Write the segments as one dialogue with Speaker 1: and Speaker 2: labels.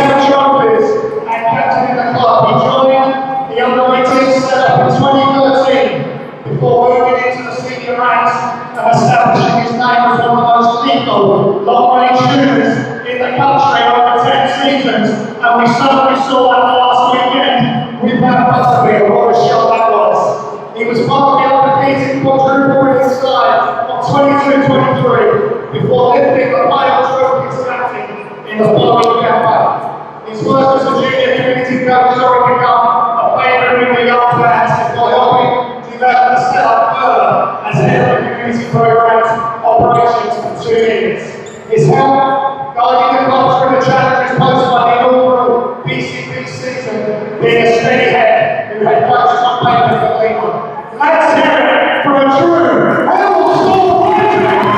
Speaker 1: 10 trophies and captain in the club. He joined the under-18 setup in 2013 before moving into the senior ranks and establishing his name as one of the most lethal long-range shooters in the country over 10 seasons. And we certainly saw that last weekend with that Butterbeer. What a shot that was. He was part of the undefeated quadruple winning side of 22-23 before lifting the final trophy as captain in the following campaign. His work as a junior community coach has already become a favourite with the young fans before helping develop the setup further as head of the community program's operations for 2 years. His help guiding the club through the challenges posed by the inaugural BCB season, being a steady head who had coaches on paper for Lima. Let's hear it for a true Hemel Storm legend!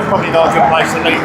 Speaker 2: Probably not a good place to leave.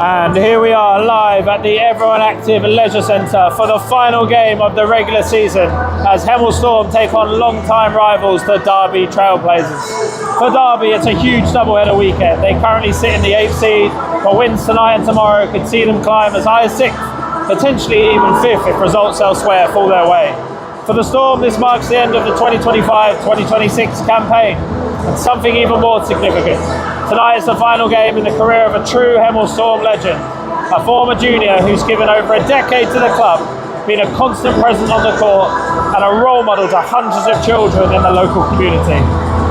Speaker 3: And here we are live at the Everyone Active Leisure Centre for the final game of the regular season as Hemel Storm take on long-time rivals, the Derby Trailblazers. For Derby, it's a huge doubleheader weekend. They currently sit in the 8th seed, but wins tonight and tomorrow could see them climb as high as 6th, potentially even 5th if results elsewhere fall their way. For the Storm, this marks the end of the 2025-2026 campaign, and something even more significant. Tonight is the final game in the career of a true Hemel Storm legend, a former junior who's given over a decade to the club, been a constant presence on the court, and a role model to hundreds of children in the local community.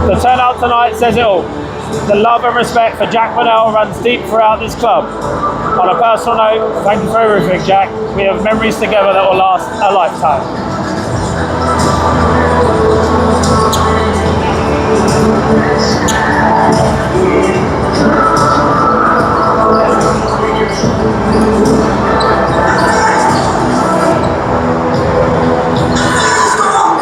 Speaker 3: The turnout tonight says it all. The love and respect for Jack Burnell runs deep throughout this club. On a personal note, thank you for everything, Jack. We have memories together that will last a lifetime.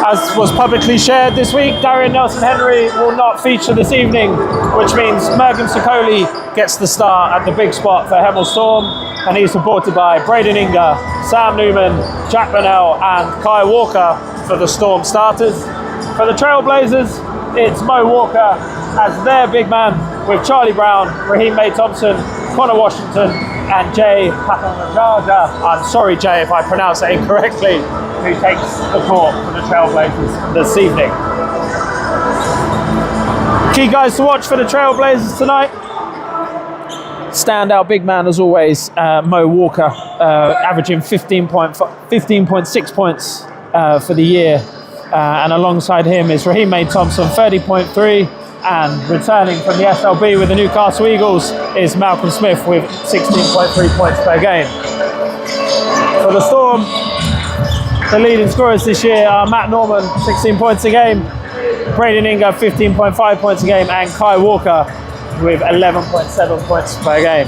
Speaker 3: As was publicly shared this week, Darian Nelson-Henry will not feature this evening, which means Mergen Sokoli gets the start at the big spot for Hemel Storm, and he's supported by Braden Inga, Sam Newman, Jack Burnell and Kai Walker for the Storm starters. For the Trailblazers, it's Mo Walker as their big man, with Charlie Brown, Raheem May Thompson, Connor Washington and Jay Paparaja. I'm sorry, Jay, if I pronounce that incorrectly, who takes the court for the Trailblazers this evening. Key guys to watch for the Trailblazers tonight. Standout big man as always, Mo Walker, averaging 15.6 points for the year. And alongside him is Hemel Thompson, 30.3. And returning from the SLB with the Newcastle Eagles is Malcolm Smith with 16.3 points per game. For the Storm, the leading scorers this year are Matt Norman, 16 points a game, Braden Inga, 15.5 points a game, and Kai Walker with 11.7 points per game.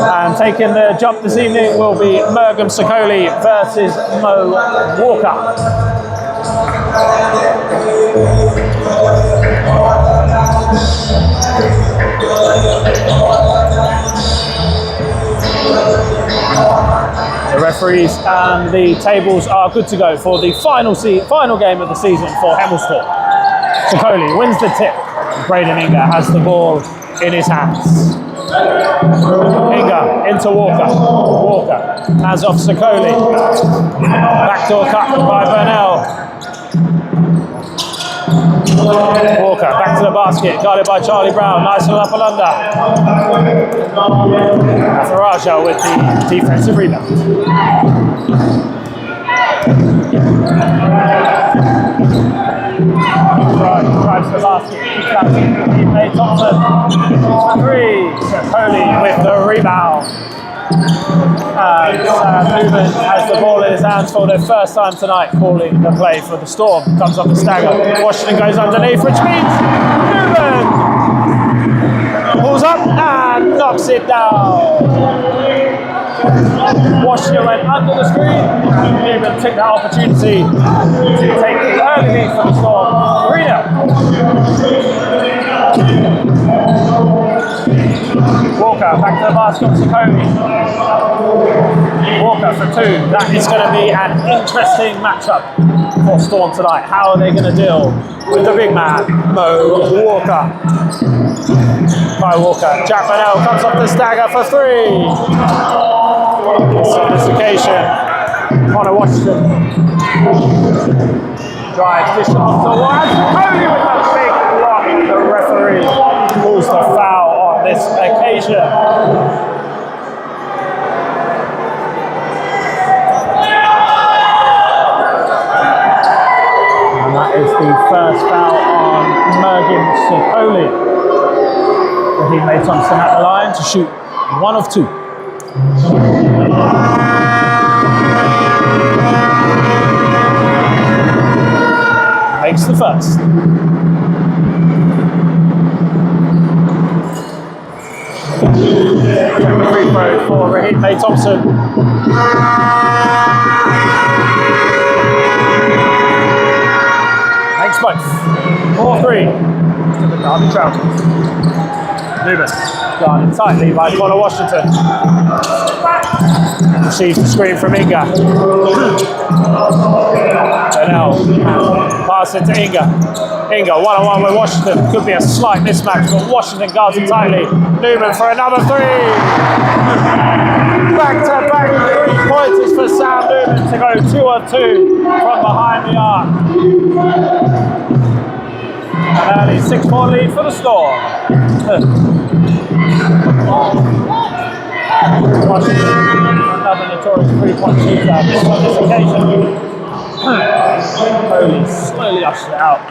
Speaker 3: And taking the jump this evening will be Mergham Sokoli versus Mo Walker. The referees and the tables are good to go for the final game of the season for Hemel Storm. Sokoli wins the tip. Braden Inga has the ball in his hands. Inga into Walker. Walker hands off Sokoli. Backdoor cut by Burnell. Walker back to the basket, guarded by Charlie Brown. Nice little up and under. Faraja with the defensive rebound. Drives the basket. Hemel Thompson shoots for three. Sokoli with the rebound. Sam Newman has the ball in his hands for the first time tonight, calling the play for the Storm. Comes off the stagger. Washington goes underneath, which means Newman pulls up and knocks it down. Washington went under the screen. Newman took that opportunity to take the early lead for the Storm. 3-0. Walker back to the basket on Sokoli. Walker for two. That is going to be an interesting matchup for Storm tonight. How are they going to deal with the big man, Mo Walker? Kai Walker. Jack Burnell comes off the stagger for three. Sophistication. Connor Washington. Drive, dish off to one. Sokoli with that big block. The referee calls the foul on this occasion. And that is the first foul on Mergham Sokoli. Hemel Thompson at the line to shoot 1 of 2. Makes the first. Free throw for Hemel Thompson. Makes both. 4-3 to the Derby Trailblazers. Newman guarded tightly by Connor Washington. Receives the screen from Inga. Burnell pass it to Inga. Inga one-on-one with Washington. Could be a slight mismatch, but Washington guards it tightly. Newman for another three. Back-to-back 3-pointers for Sam Newman to go 2 of 2 from behind the arc. An early 6-4 lead for the Storm. Washington, another notorious 3-point shooter on this occasion. Foley slowly ushered it out,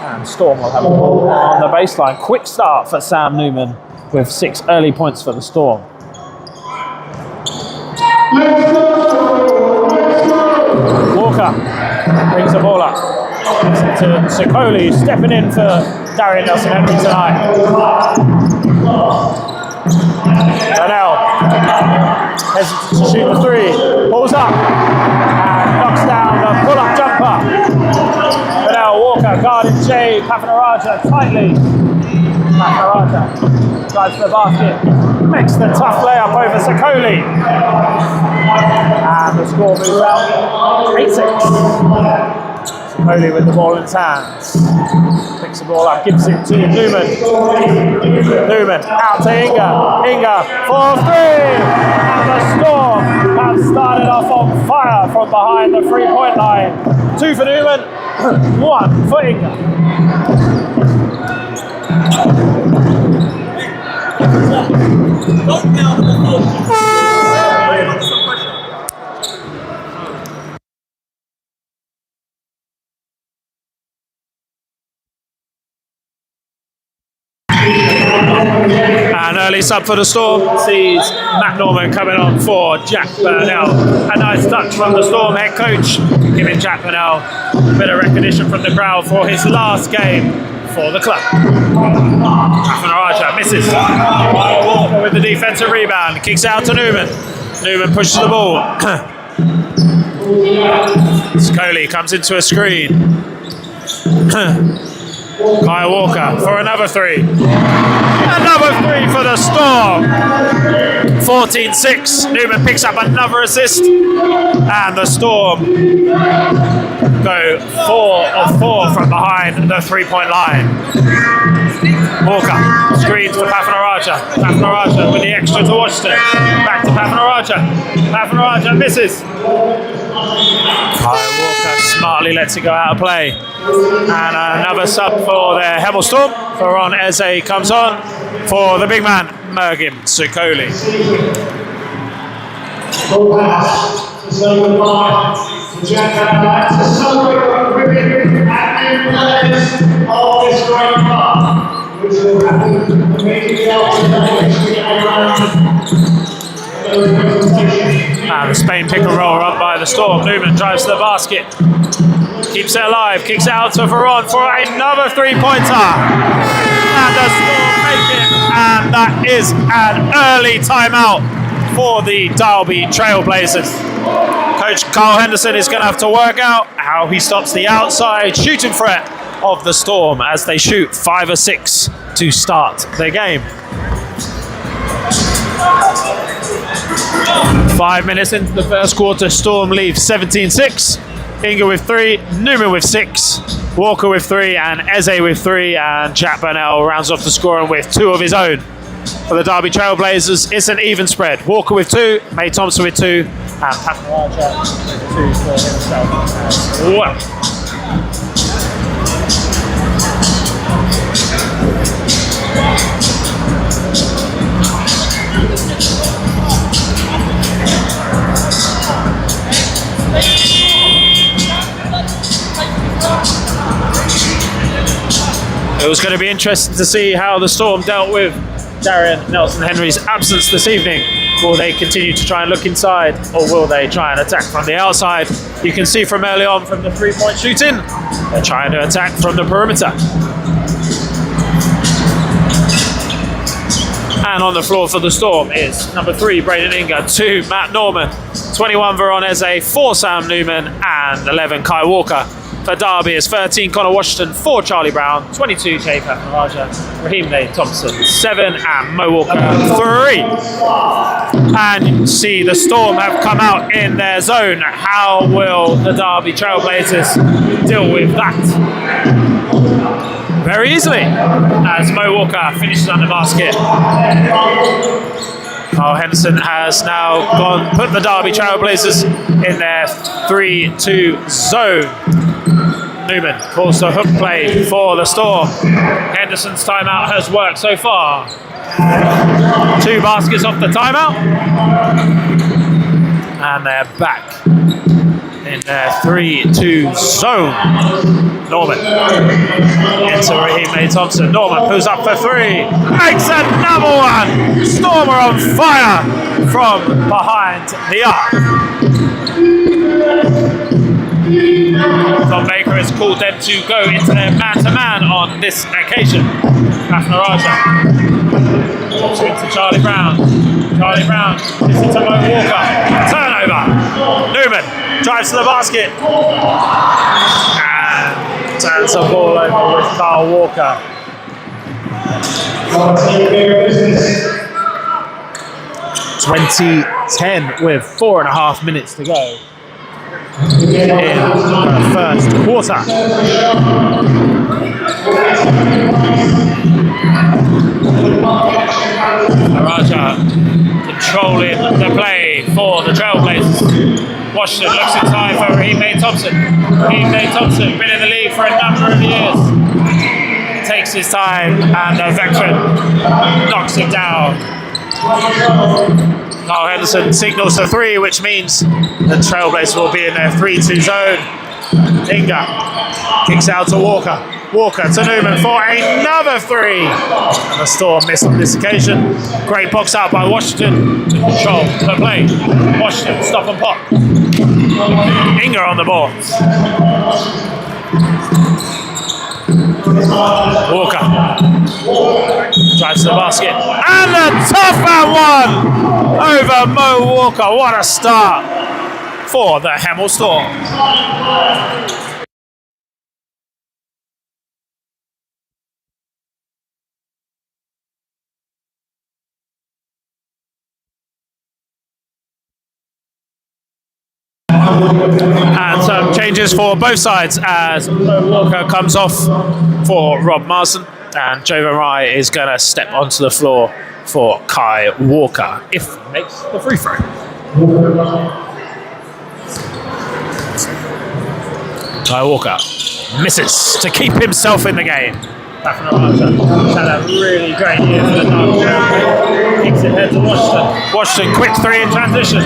Speaker 3: and Storm will have the ball on the baseline. Quick start for Sam Newman with 6 early points for the Storm. Walker brings the ball up to Sokoli, stepping in for Darian Nelson-Henry tonight. Burnell hesitant to shoot the three, pulls up and knocks down the pull-up jumper. Burnell, Walker guarding Jay Paparaja tightly. Maharaja drives to the basket, makes the tough layup over Sakoli. And the score moves out 8-6. Hemel with the ball in his hands. Picks the ball up, gives it to Newman. Newman out to Inga. Inga for three. And the Storm have started off on fire from behind the 3-point line. 2 for Newman, 1 for Inga. An early sub for the Storm sees Matt Norman coming on for Jack Burnell. A nice touch from the Storm head coach, giving Jack Burnell a bit of recognition from the crowd for his last game for the club. Maharaja misses. Walker with the defensive rebound, kicks out to Newman. Newman pushes the ball. Sakoli comes into a screen. Kyle Walker for another 3. Another 3 for the Storm. 14-6. Newman picks up another assist. And the Storm go 4 of 4 from behind the 3-point line. Walker screens for Papanaraja. Papanaraja with the extra to Washington. Back to Papanaraja. Papanaraja misses. Kyle Walker smartly lets it go out of play. And another sub for the Hemel Storm. Faron Eze comes on for the big man, Mergim Sakoli.
Speaker 1: Full pass to say goodbye to Jack Burnell to celebrate the women and players of this great club, which will happen immediately after
Speaker 3: And the Spain pick and roll run by the Storm. Newman drives to the basket. Keeps it alive, kicks it out to Faron for another 3-pointer. And the Storm make it. And that is an early timeout for the Derby Trailblazers. Coach Carl Henderson is going to have to work out how he stops the outside shooting threat of the Storm as they shoot 5 or 6 to start their game. 5 minutes into the first quarter, Storm leaves 17-6. Inga with 3, Newman with 6, Walker with 3, and Eze with 3, and Jack Burnell rounds off the scoring with 2 of his own. For the Derby Trailblazers, it's an even spread. Walker with 2, May Thompson with 2, and Papanaraja with 2 for himself as well. It was going to be interesting to see how the Storm dealt with Darian Nelson-Henry's absence this evening. Will they continue to try and look inside, or will they try and attack from the outside? You can see from early on from the 3-point shooting, they're trying to attack from the perimeter. And on the floor for the Storm is number 3, Braden Inga, 2, Matt Norman, 21, Faron Eze, 4, Sam Newman, and 11, Kai Walker. For Derby is 13, Connor Washington, 4, Charlie Brown, 22, Jay Papanaraja, Raheem May Thompson, 7, and Mo Walker, 3. And you can see the Storm have come out in their zone. How will the Derby Trailblazers deal with that? Very easily, as Mo Walker finishes on the basket. Carl Henderson has now put the Derby Trailblazers in their 3-2 zone. Newman calls the hook play for the Storm. Henderson's timeout has worked so far. 2 baskets off the timeout. And they're back in their 3-2 zone. Norman into Raheem May Thompson. Norman pulls up for 3. Makes another one. Storm are on fire from behind the arc. Tom Baker has called them to go into their man-to-man on this occasion. Papanaraja to Charlie Brown. Charlie Brown gives it to Mo Walker. Turnover. Newman drives to the basket. And turns the ball over with Carl Walker. 20-10 with 4.5 minutes to go in the first quarter. Raja controlling the play for the Trailblazers. Washington looks inside for Hemel Thompson. Hemel Thompson, been in the league for a number of years. Takes his time and the veteran knocks it down. Carl Henderson signals to 3, which means the Trailblazers will be in their 3-2 zone. Inga kicks out to Walker. Walker to Newman for another 3. And the Storm missed on this occasion. Great box out by Washington to control the play. Washington stop and pop. Inga on the ball. Walker drives to the basket. And a tough one over Mo Walker. What a start for the Hemel Storm. And some changes for both sides as Mo Walker comes off for Rob Marsden, and Jovan Rai is going to step onto the floor for Kai Walker if he makes the free throw. Kai Walker misses to keep himself in the game. He's had a really great year for the Dark. Kicks it ahead to Washington. Washington, quick 3 in transition.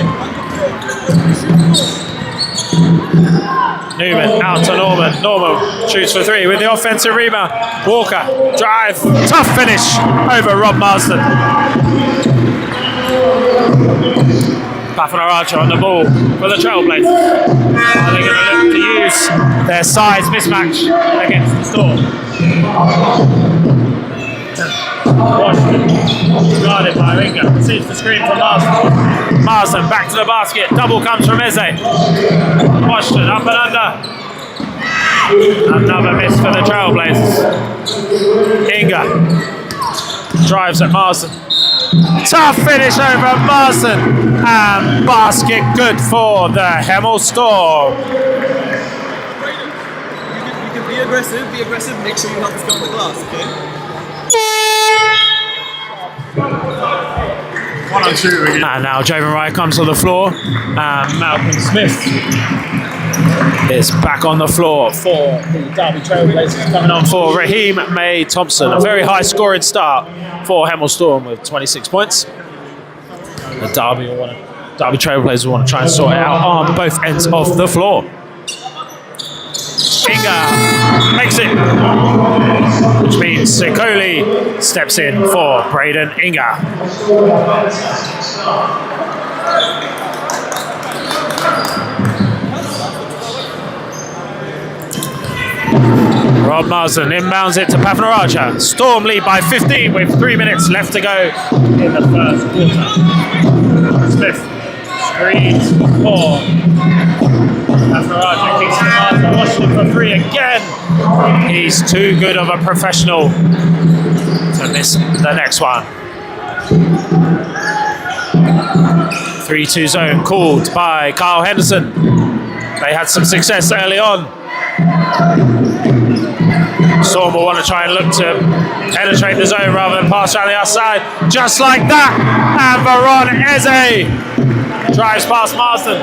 Speaker 3: Newman out to Norman. Norman shoots for 3 with the offensive rebound. Walker, drive, tough finish over Rob Marsden. Papanaraja on the ball for the Trailblazers. Are they going to look to use their size mismatch against the Storm? Washington, guarded by Inga, receives the screen from Marsden. Marsden back to the basket, double comes from Eze. Washington up and under. Another miss for the Trailblazers. Inga drives at Marsden. Tough finish over Marsden, and basket good for the Hemel Storm.
Speaker 4: You can be aggressive, make sure you help us go on the glass, okay?
Speaker 2: 1 and 2 again.
Speaker 3: And now Jovan Rai comes to the floor, and Malcolm Smith is back on the floor for the Derby Trailblazers, coming on for Raheem May Thompson. A very high scoring start for Hemel Storm with 26 points. The Derby Trailblazers will want to try and sort it out on both ends of the floor. Inga makes it, which means Sikoli steps in for Braden Inga. Rob Marsden inbounds it to Papanaraja. Storm lead by 15 with 3 minutes left to go in the first quarter. Smith screens for Papanaraja, kicks to Marsden. Washington for 3 again. He's too good of a professional to miss the next one. 3-2 zone called by Carl Henderson. They had some success early on. Storm will want to try and look to penetrate the zone rather than pass around the outside. Just like that, and Varon Eze drives past Marsden.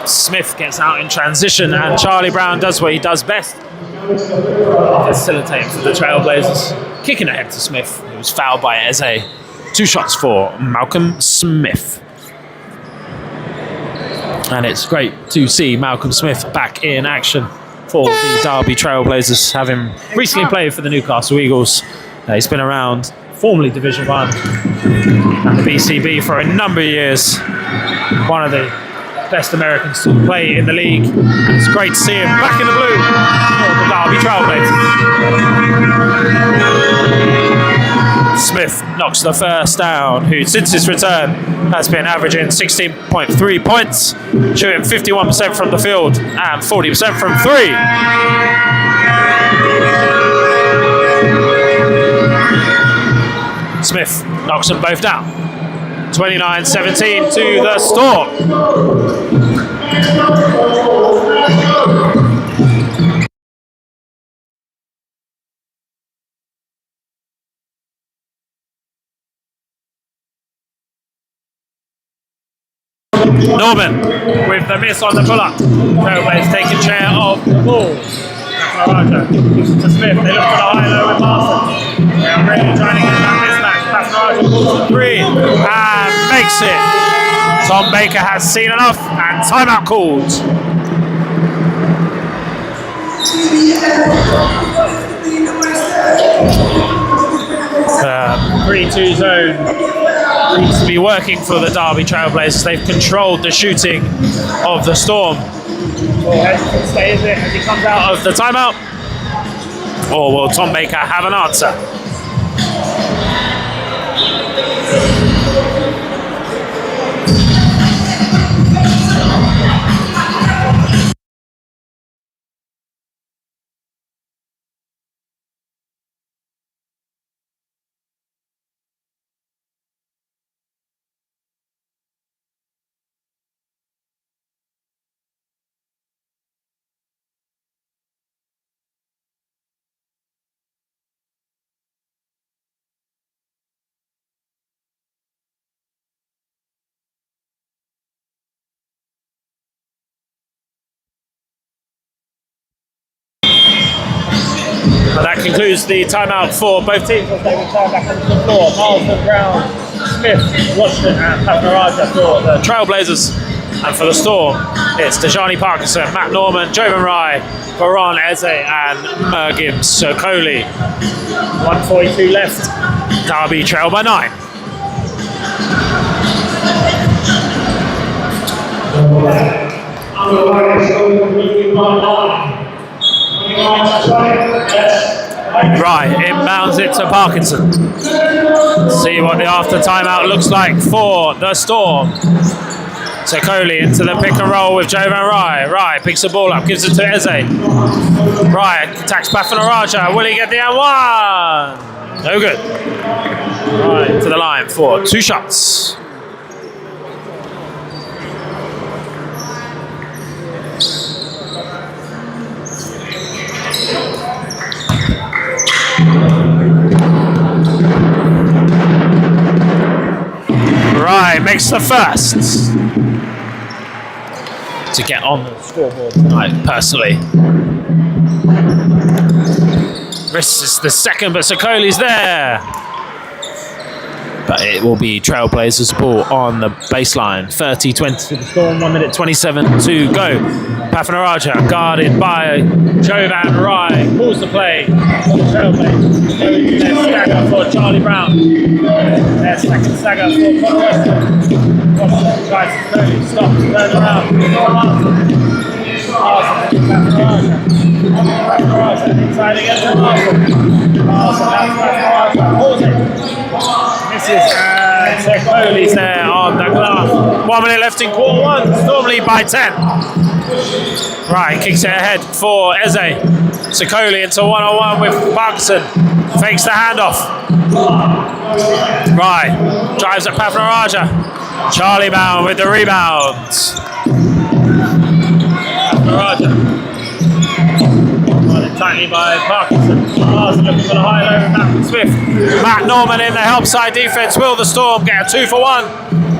Speaker 3: Smith gets out in transition, and Charlie Brown does what he does best. Facilitating for the Trailblazers. Kicking ahead to Smith, who was fouled by Eze. 2 shots for Malcolm Smith. And it's great to see Malcolm Smith back in action for the Derby Trailblazers, having recently played for the Newcastle Eagles. He's been around, formerly Division 1 and the BCB for a number of years. One of the best Americans to play in the league. And it's great to see him back in the blue for the Derby Trailblazers. Smith knocks the first down, who since his return has been averaging 16.3 points, shooting 51% from the field and 40% from 3. Smith knocks them both down. 29-17 to the Storm. Norman with the miss on the pull-up. Trailblazers taking care of the ball. Raja gives it to Smith. They look for the high-low with Marson. They are really trying to get that mismatch. Raja pulls the three and makes it. Tom Baker has seen enough and timeout called. 3-2 zone needs to be working for the Derby Trailblazers. They've controlled the shooting of the Storm. Will stay, is it, as he comes out of the timeout? Or will Tom Baker have an answer? And that concludes the timeout for both teams as they return back onto the floor. Marsden, Brown, Smith, Washington and Paparaja for the Trailblazers. And for the Storm, it's Dejani Parkinson, Matt Norman, Jovan Rai, Baran Eze and Mergim Sokoli. 1:42 left. Derby trail by 9. Right, inbounds it to Parkinson. See what the after timeout looks like for the Storm. Sokoli into the pick and roll with Jovan Rai. Rai picks the ball up, gives it to Eze. Rai attacks Pafanaraja. Will he get the N1? No good. Right, to the line for 2 shots. Rai makes the first to get on the scoreboard tonight, personally. This is the second, but Sokoli's there. But it will be Trailblazers ball on the baseline. 30-20 to the Storm, 1 minute 27 to go. Pafanaraja guarded by Jovan Rai. Pulls the play for the Trailblazers. Their stagger for Charlie Brown. Their second stagger for Connor Weston. Washington tries to slowly stop, turn around. Pafanaraja inside against the Marson. That's Pafanaraja. Pulls it. Misses and Sokoli's there on the glass. 1 minute left in quarter 1. Storm lead by 10. Right, kicks it ahead for Eze. Sokoli into 1-on-1 with Parkinson. Fakes the handoff. Right, drives at Pafanaraja. Charlie Brown with the rebound. Pafanaraja. Tightly by Parkinson. Marsden looking for the high-low with Matt Smith. Matt Norman in the help side defense. Will the Storm get a 2 for 1?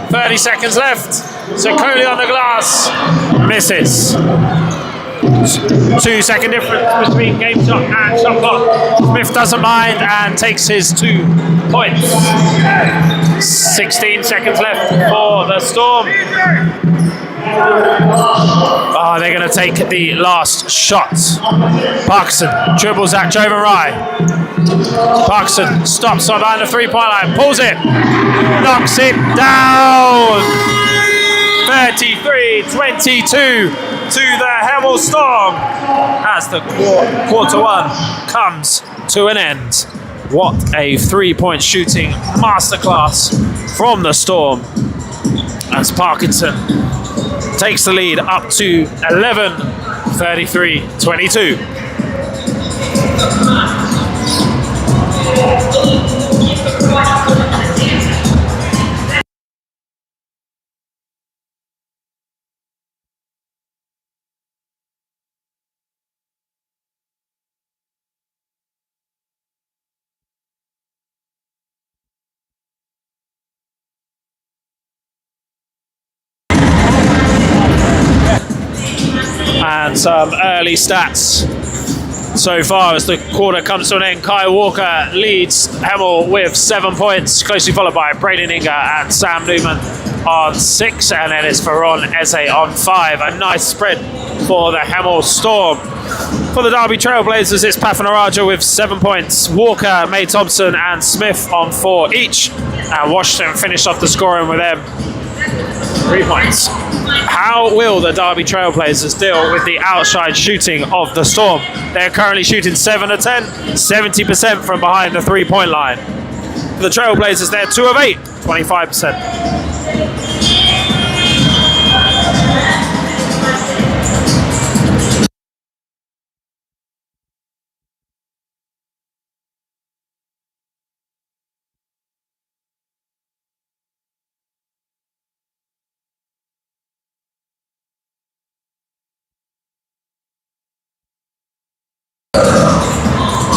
Speaker 3: 30 seconds left. Sokoli on the glass. Misses. 2-second difference between game shot and shot clock. Smith doesn't mind and takes his 2 points. 16 seconds left for the Storm. Oh, they're going to take the last shot. Parkinson dribbles at Jovan Rai. Parkinson stops on behind the 3-point line, pulls it, knocks it down. 33-22 to the Hemel Storm as the quarter 1 comes to an end. What a 3-point shooting masterclass from the Storm as Parkinson takes the lead up to 11, 33-22. And some early stats so far as the quarter comes to an end. Kai Walker leads Hemel with 7 points, closely followed by Braden Inga and Sam Newman on 6, and then it's Veron Eze on 5. A nice spread for the Hemel Storm. For the Derby Trailblazers, it's Pafanaraja with 7 points, Walker, May Thompson and Smith on 4 each, and Washington finished off the scoring with them 3 points. How will the Derby Trailblazers deal with the outside shooting of the Storm? They're currently shooting 7 of 10, 70% from behind the 3-point line. For the Trailblazers, they're 2 of 8, 25%.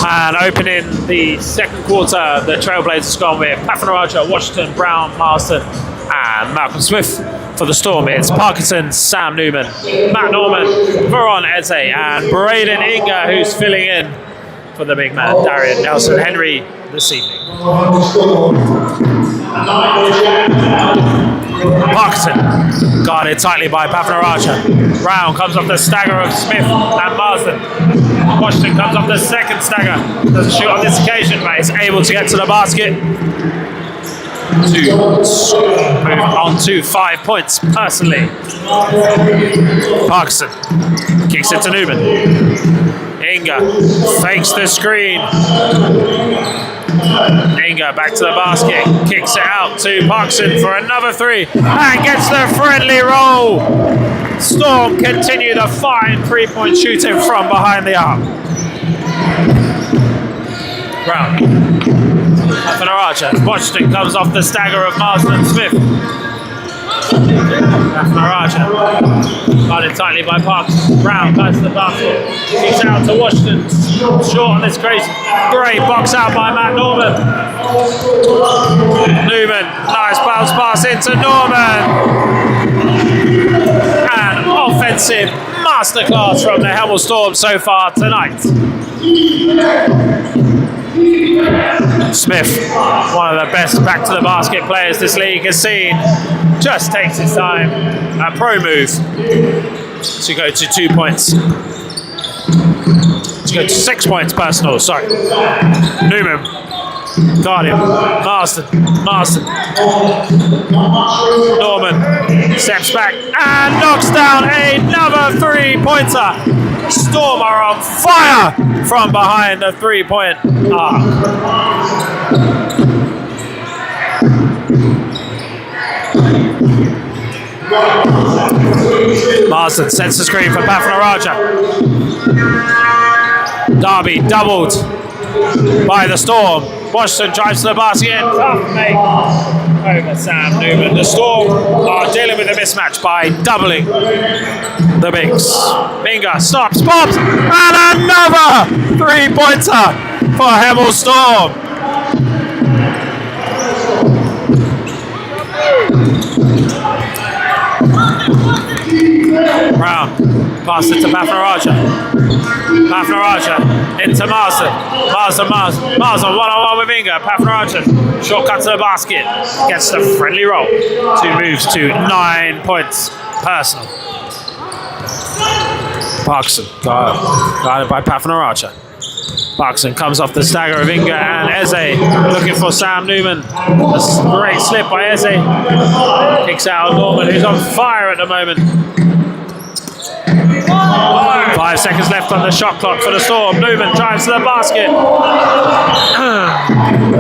Speaker 3: And opening the second quarter, the Trailblazers gone with Pafanaraja, Washington, Brown, Marston, and Malcolm Smith. For the Storm, it's Parkinson, Sam Newman, Matt Norman, Veron Eze, and Braden Inga, who's filling in for the big man, Darian Nelson Henry, this evening. Parkinson, guarded tightly by Pafanaraja. Brown comes off the stagger of Smith and Marsden. Washington comes off the second stagger. Doesn't shoot on this occasion, but is able to get to the basket. Move on to 5 points personally. Parkinson kicks it to Newman. Inga fakes the screen. Inga back to the basket, kicks it out to Parkinson for another 3 and gets the friendly roll. Storm continue the fine 3-point shooting from behind the arc. Brown. Pafanaraja. Washington comes off the stagger of Marsden and Smith. Pafanaraja. Guarded tightly by Parks. Brown goes to the basket. Kicks out to Washington. Short on this crazy. Great box out by Matt Norman. Newman. Nice bounce pass into Norman. An offensive masterclass from the Hemel Storm so far tonight. Smith, one of the best back to the basket players this league has seen, just takes his time. A pro move to go to 2 points. To go to 6 points personal, sorry. Newman, got him. Marston. Norman steps back and knocks down another 3-pointer. Storm are on fire from behind the 3-point arc. Marston sets the screen for Pafanaraja. Derby doubled by the Storm. Washington drives to the basket. Tough make over Sam Newman. The Storm are dealing with a mismatch by doubling the bigs. Minga stops, pops, and another 3-pointer for Hemel Storm. Brown passes it to Pafanaraja. Pafanaraja into Marsden. Marsden one-on-one with Inga. Pafanaraja shortcut to the basket. Gets the friendly roll. 2 moves to 9 points personal. Parkinson guarded by Pafanaraja. Parkinson comes off the stagger of Inga and Eze looking for Sam Newman. A great slip by Eze. Kicks out Norman, who's on fire at the moment. 5 seconds left on the shot clock for the Storm. Newman drives to the basket.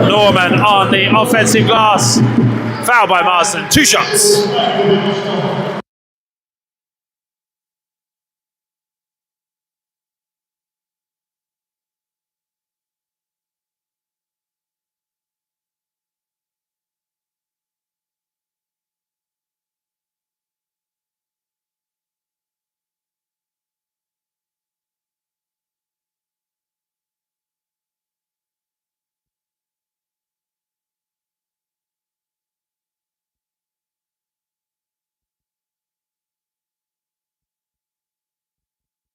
Speaker 3: Norman on the offensive glass. Foul by Marsden. 2 shots.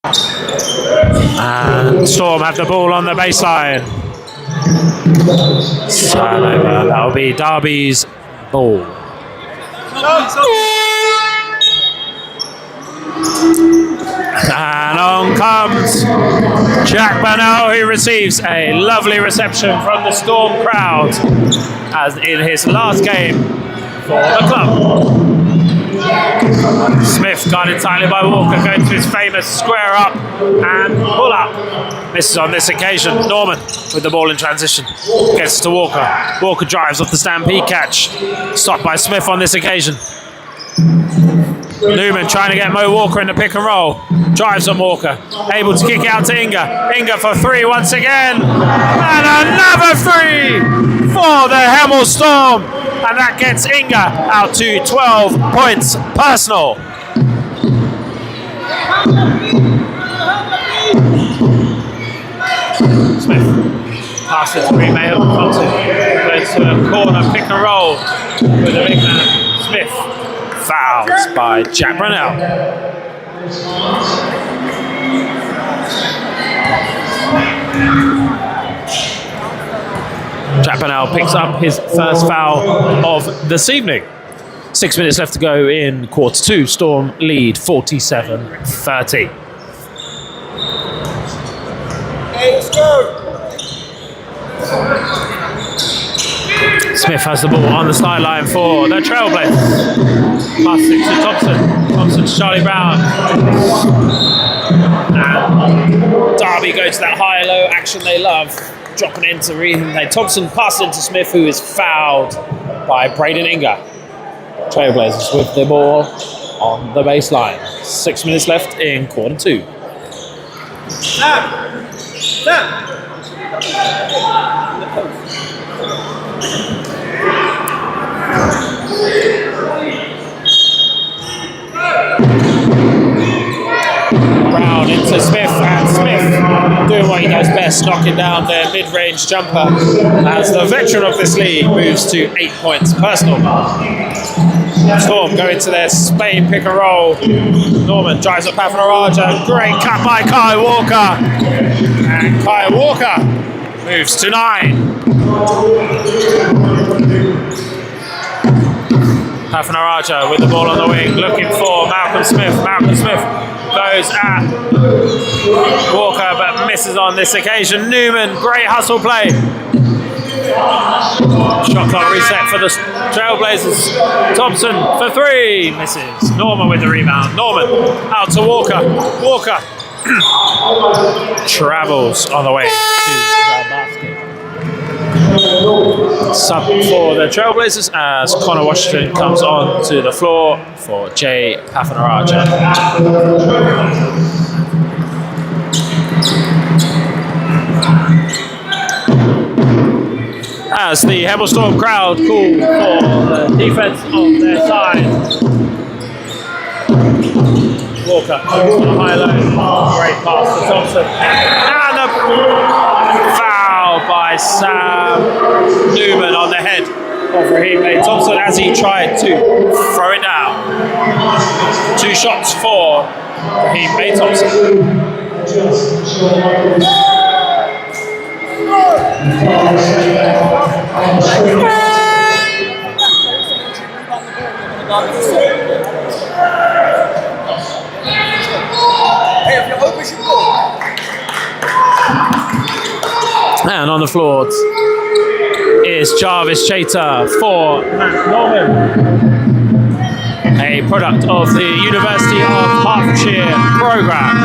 Speaker 3: And Storm have the ball on the baseline. Turnover. That'll be Derby's ball. And on comes Jack Burnell, who receives a lovely reception from the Storm crowd as in his last game for the club. Smith guarded tightly by Walker, going to his famous square up and pull up. Misses on this occasion. Norman with the ball in transition. Gets to Walker. Walker drives off the stampede catch. Stopped by Smith on this occasion. Newman trying to get Mo Walker in the pick and roll. Drives on Walker. Able to kick it out to Inga. Inga for three once again. And another three for the Hemel Storm. And that gets Inga out to 12 points personal. Smith. Pass it to remake of Thompson. Goes to a corner pick and roll with the big man. Smith. Fouls by Jack Brunel. Jack Brunel picks up his first foul of this evening. 6 minutes left to go in quarter two. Storm lead 47-30.
Speaker 4: Hey, let's go!
Speaker 3: Smith has the ball on the sideline for the Trailblazers. Pass it to Thompson. Thompson to Charlie Brown. And Derby goes to that high-low action they love. Dropping it into Reed. Thompson passes into Smith, who is fouled by Braden Inga. Trailblazers with the ball on the baseline. 6 minutes left in quarter two. Brown into Smith, and Smith doing what he does best, knocking down their mid-range jumper as the veteran of this league moves to 8 points personal. Storm going to their Spain pick and roll. Norman drives up Pavanaraja. Great cut by Kai Walker. And Kai Walker moves to 9. Pavanaraja with the ball on the wing, looking for Malcolm Smith. Malcolm Smith goes at Walker, but misses on this occasion. Newman, great hustle play. Shot clock reset for the Trailblazers. Thompson for three, misses. Norman with the rebound. Norman out to Walker. Walker travels on the way to the basket. Sub for the Trailblazers as Connor Washington comes on to the floor for Jay Pavanaraja. As the Hemel Storm crowd call for the defense on their side. Walker on a high low. Great pass to Thompson. And a foul by Sam Newman on the head of Raheem Thompson as he tried to throw it down. 2 shots for Raheem Thompson. And on the floor is Jarvis Chater for Matt Norman, a product of the University of Hertfordshire programme.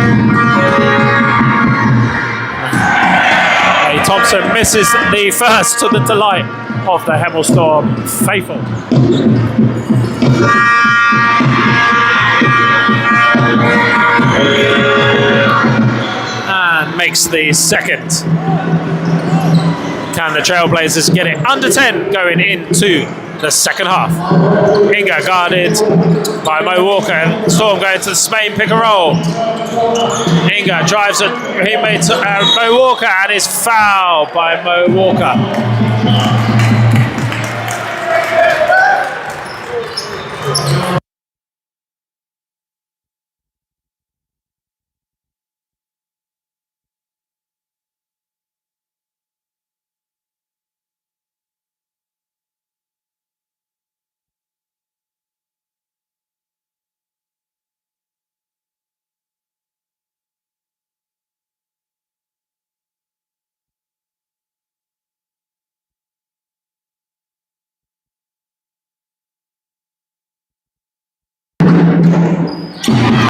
Speaker 3: Thompson misses the first to the delight of the Hemel Storm faithful. And makes the second. Can the Trailblazers get it under 10 going into the second half? Inga guarded by Mo Walker, and Storm going to the Spain pick and roll. Inga drives it, he made Mo Walker, and is fouled by Mo Walker.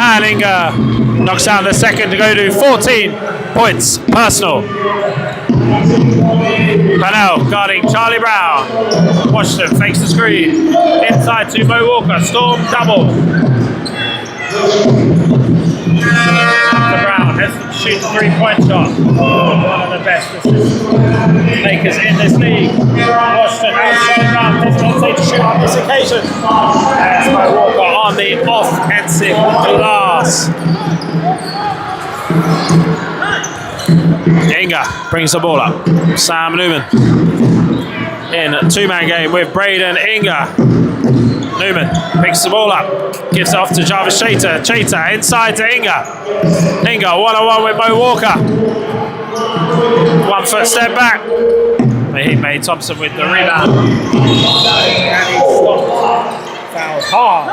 Speaker 3: And Inga knocks down the second to go to 14 points personal. Hemel guarding Charlie Brown. Washington fakes the screen. Inside to Mo Walker. Storm double. To Brown. Has to shoot the 3-point shot. One of the best makers in this league. Washington has Charlie Brown. Doesn't hesitate to shoot on this occasion. There's Mo Walker on the offensive glass. Inga brings the ball up. Sam Newman in a two-man game with Braden Inga. Newman picks the ball up, gives it off to Jarvis Chater. Chater inside to Inga. Inga one-on-one with Mo Walker. 1 foot step back. Hemel Thompson with the rebound. And he stopped. Fouled hard.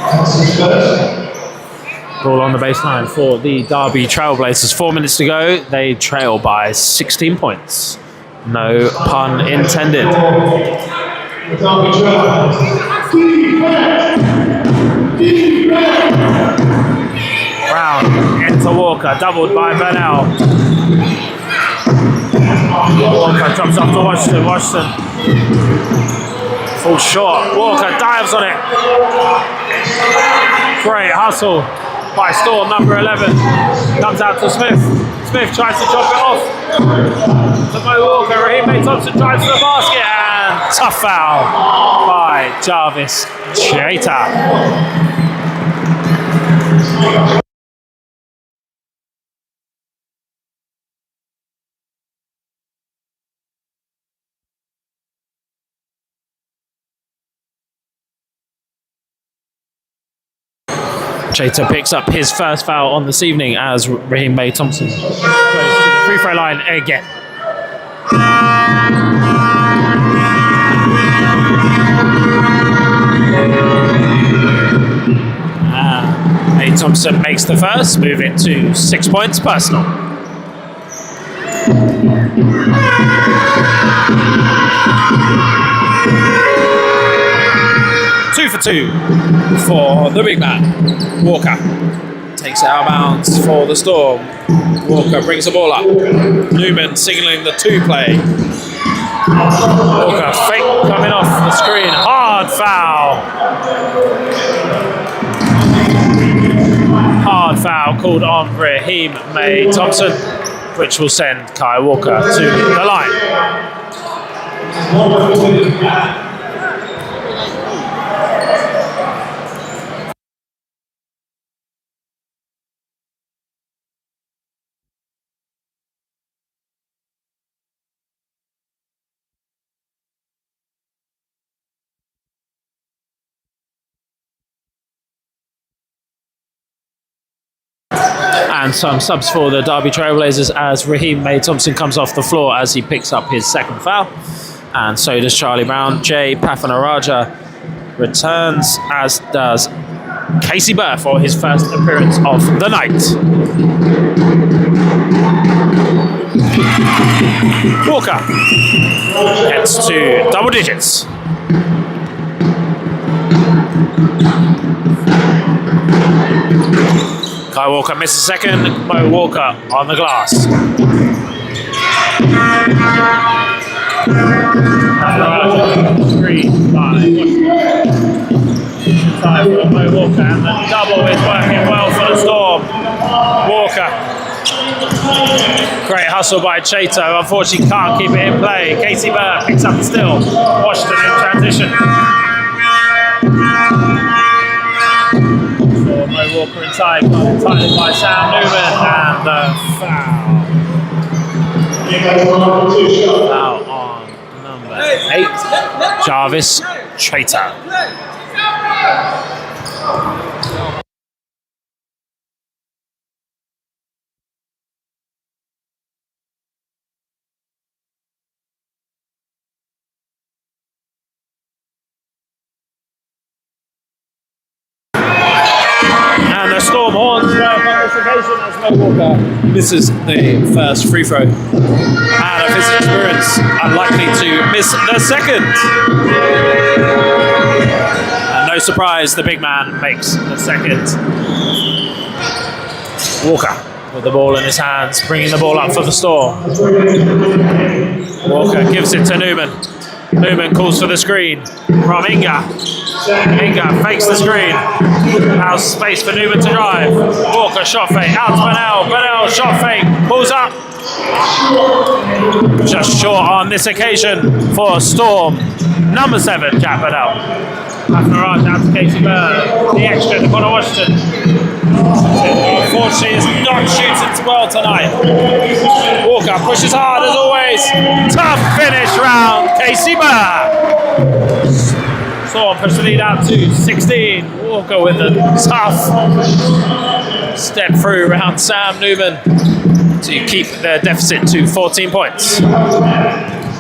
Speaker 1: That's his first.
Speaker 3: Ball on the baseline for the Derby Trailblazers. 4 minutes to go. They trail by 16 points. No pun intended. Brown into Walker, doubled by Burnell. Walker drops off to Washington. Washington falls short. Walker dives on it. Great hustle by Storm, number 11. Comes out to Smith. Smith tries to chop it off. To Mo Walker. Hemel Thompson drives to the basket and tough foul by Jarvis Chater. Chater picks up his first foul on this evening as Hemel Thompson goes to the free throw line again. Hemel Thompson makes the first, moving to 6 points personal. Two for two for the big man. Walker takes it out of bounds for the Storm. Walker brings the ball up. Newman signaling the two play. Walker fake coming off the screen. Hard foul. Hard foul called on Hemel Thompson, which will send Kai Walker to the line. And some subs for the Derby Trailblazers as Hemel Thompson comes off the floor as he picks up his second foul. And so does Charlie Brown. Jay Pafanaraja returns, as does Casey Burr for his first appearance of the night. Walker heads to double digits. Kai Walker misses second. Mo Walker on the glass. Screen by inside for Mo Walker, and the double is working well for the Storm. Walker. Great hustle by Chater, who unfortunately can't keep it in play. Casey Burr picks up the steal. Washington in transition. Mo Walker inside, tightened by Sam Newman, and the foul. Foul on number 8, Jarvis Chater. And the Storm horns work on this occasion as Walker misses the first free throw. And of his experience, unlikely to miss the second. And no surprise, the big man makes the second. Walker with the ball in his hands, bringing the ball up for the Storm. Walker gives it to Newman. Newman calls for the screen from Inga. Inga fakes the screen. Now space for Newman to drive. Walker shot fake. Out to Bernal. Bernal shot fake. Pulls up. Just short on this occasion for Storm. Number 7, Jack Bernal. Afterwards out to Casey Burr. The extra to Connor Washington. Unfortunately, is not shooting well tonight. Walker pushes hard as always. Tough finish round Casey Burr. Storm push the lead out to 16. Walker with a tough step through around Sam Newman to keep their deficit to 14 points.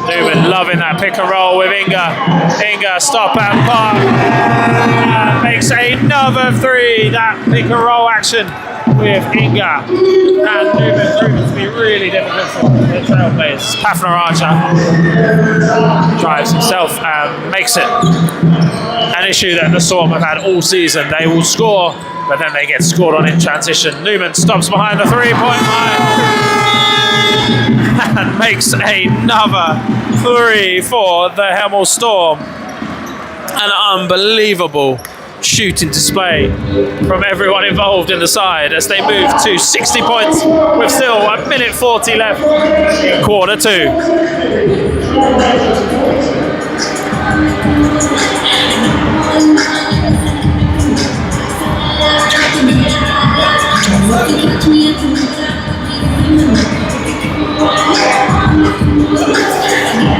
Speaker 3: Newman loving that pick and roll with Inga. Inga stop and park. And makes another 3. That pick and roll action with Inga and Newman proving to be really difficult for the Trailblazers. Pafnaraja drives himself and makes it an issue that the Storm have had all season. They will score, but then they get scored on in transition. Newman stops behind the 3-point line and makes another 3 for the Hemel Storm. An unbelievable shooting display from everyone involved in the side as they move to 60 points with still 1:40 left in quarter 2.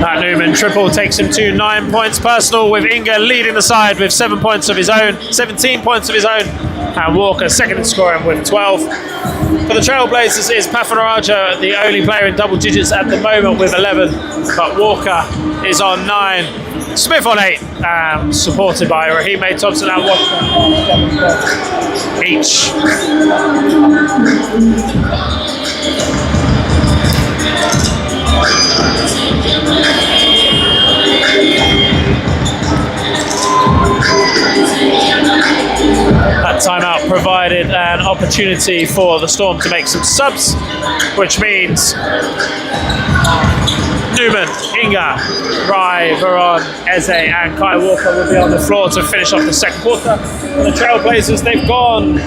Speaker 3: That Newman triple takes him to 9 points personal, with Inga leading the side with 17 points of his own, and Walker second in scoring with 12. For the Trailblazers is Pafnaraja, the only player in double digits at the moment with 11, but Walker is on 9. Smith on 8, supported by Raheem Thompson and Watson each. That timeout provided an opportunity for the Storm to make some subs, which means Newman, Inga, Rai, Veron, Eze and Kai Walker will be on the floor to finish off the second quarter. For the Trailblazers, they've gone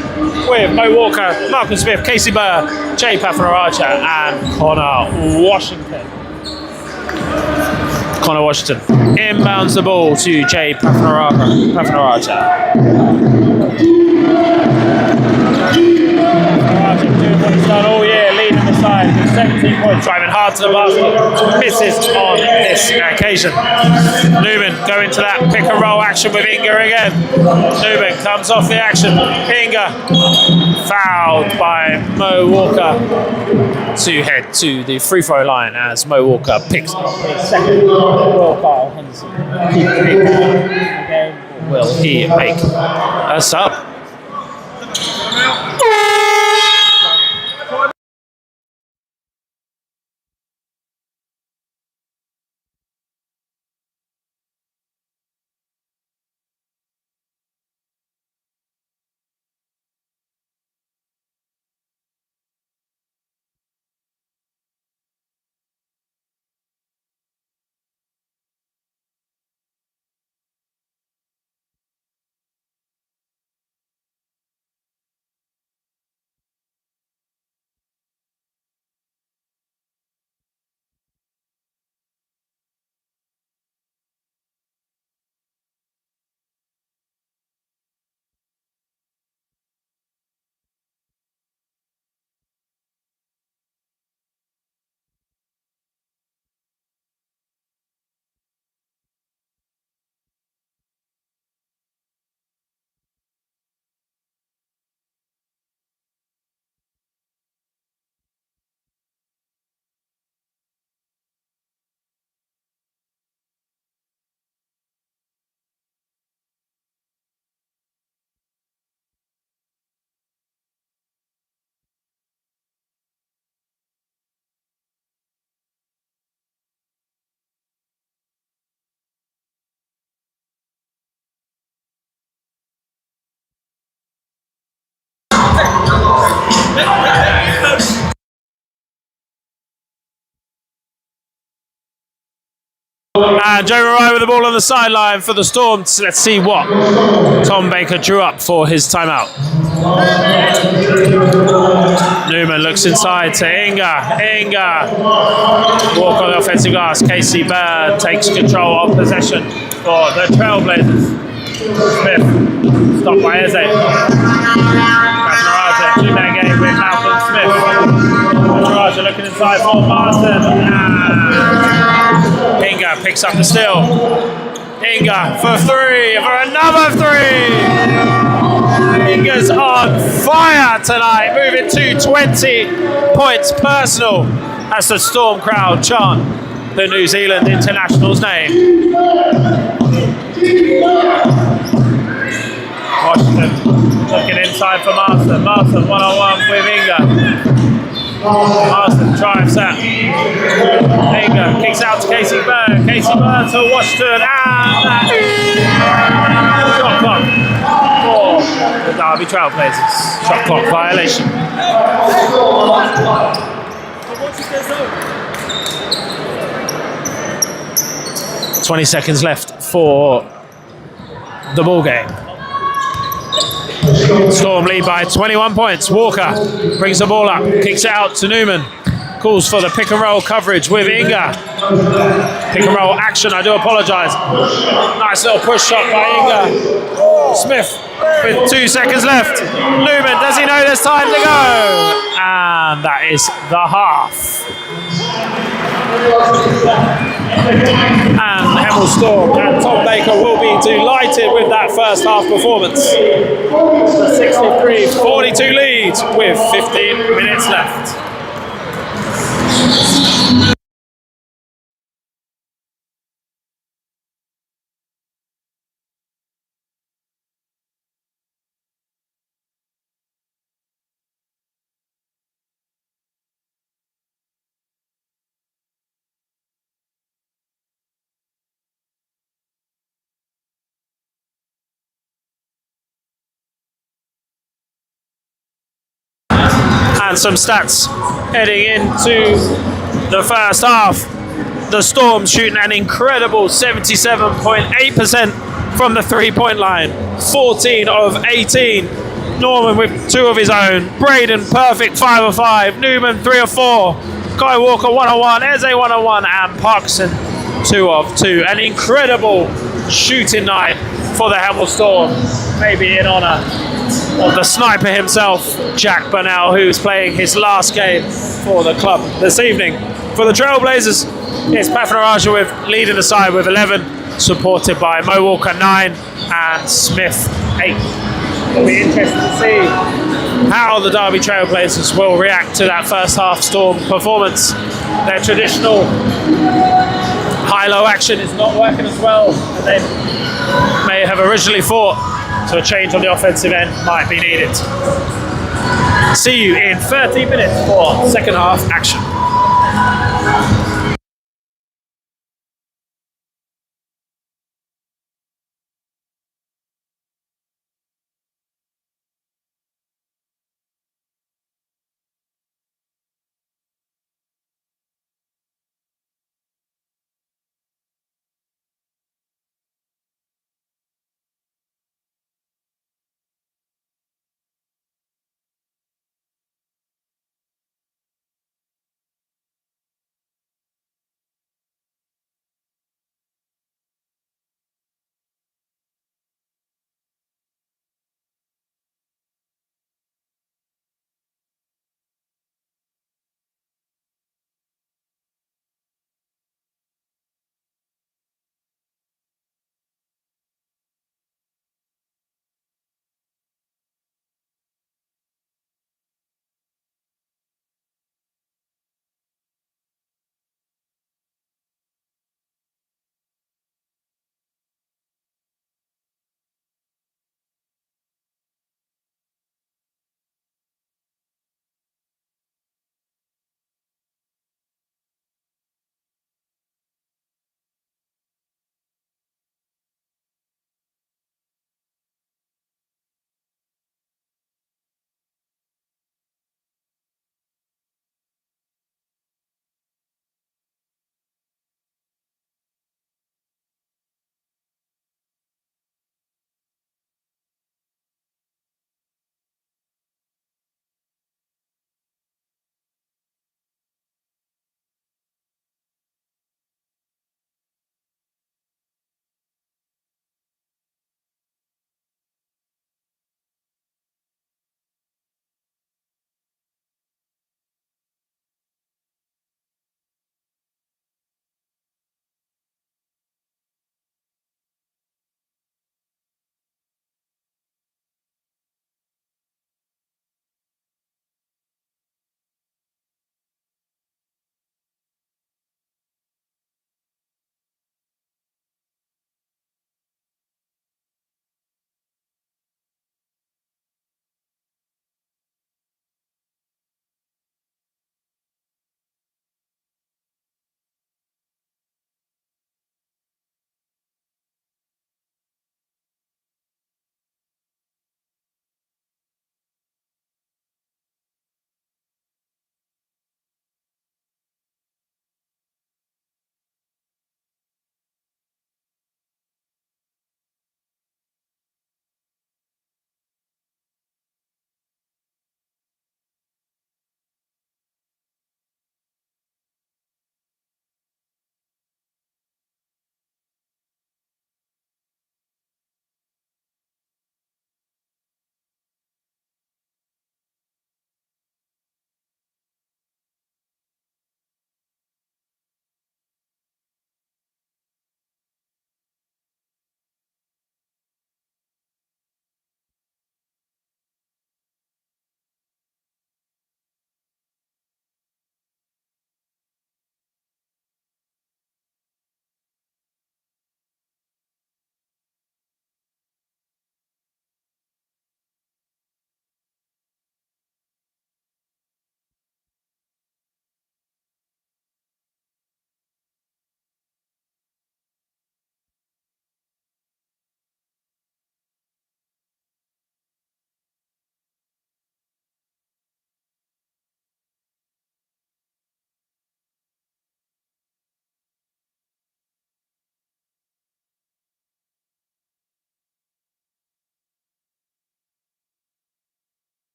Speaker 3: with Mo Walker, Malcolm Smith, Casey Burr, Jay Pafnaraja and Connor Washington. Connor Washington inbounds the ball to Jay Pafnaraja. Doing what he's done all year, leading the side with 17 points, driving hard to the basket, misses on this occasion. Newman going to that pick and roll action with Inga again. Newman comes off the action. Inga fouled by Mo Walker to head to the free throw line as Mo Walker picks up his second. Will Kyle Henderson keep the game? Will he make a sub? And Joe Mariah with the ball on the sideline for the Storm. So let's see what Tom Baker drew up for his timeout. Newman looks inside to Inga. Walk on the offensive glass. Casey Bird takes control of possession for the Trailblazers. Smith, stopped by Eze. Raja, two-man game with Malcolm Smith. Raja looking inside for Martin. Inga picks up the steal. Inga for three, for another three. Inga's on fire tonight, moving to 20 points personal as the Storm crowd chant the New Zealand international's name. Washington looking inside for Marston. Marston one-on-one with Inga. Marston drives that. Inga kicks out to Casey Bird. Casey Bird to Washington. And shot clock for the Derby Trailblazers. Shot clock violation. 20 seconds left for the ball game. Storm lead by 21 points. Walker brings the ball up, kicks it out to Newman. Calls for the pick and roll coverage with Inga. Pick and roll action, I do apologise. Nice little push shot by Inga. Smith with 2 seconds left. Newman, does he know there's time to go? And that is the half. And Hemel Storm and Tom Baker will be delighted with that first half performance. 63-42 lead with 15 minutes left. And some stats heading into the first half. The Storm shooting an incredible 77.8% from the three-point line. 14 of 18. Norman with 2 of his own. Braden perfect 5 of 5. Newman 3 of 4. Kai Walker 1 of 1. Eze 1 of 1. And Parkinson 2 of 2. An incredible shooting night for the Hemel Storm. Maybe in honour of the sniper himself, Jack Burnell, who's playing his last game for the club this evening. For the Trailblazers, it's Pathanaraja with leading the side with 11, supported by Mo Walker 9 and Smith 8. It'll be interesting to see how the Derby Trailblazers will react to that first half Storm performance. Their traditional high-low action is not working as well as they may have originally thought. So a change on the offensive end might be needed. See you in 30 minutes for second half action.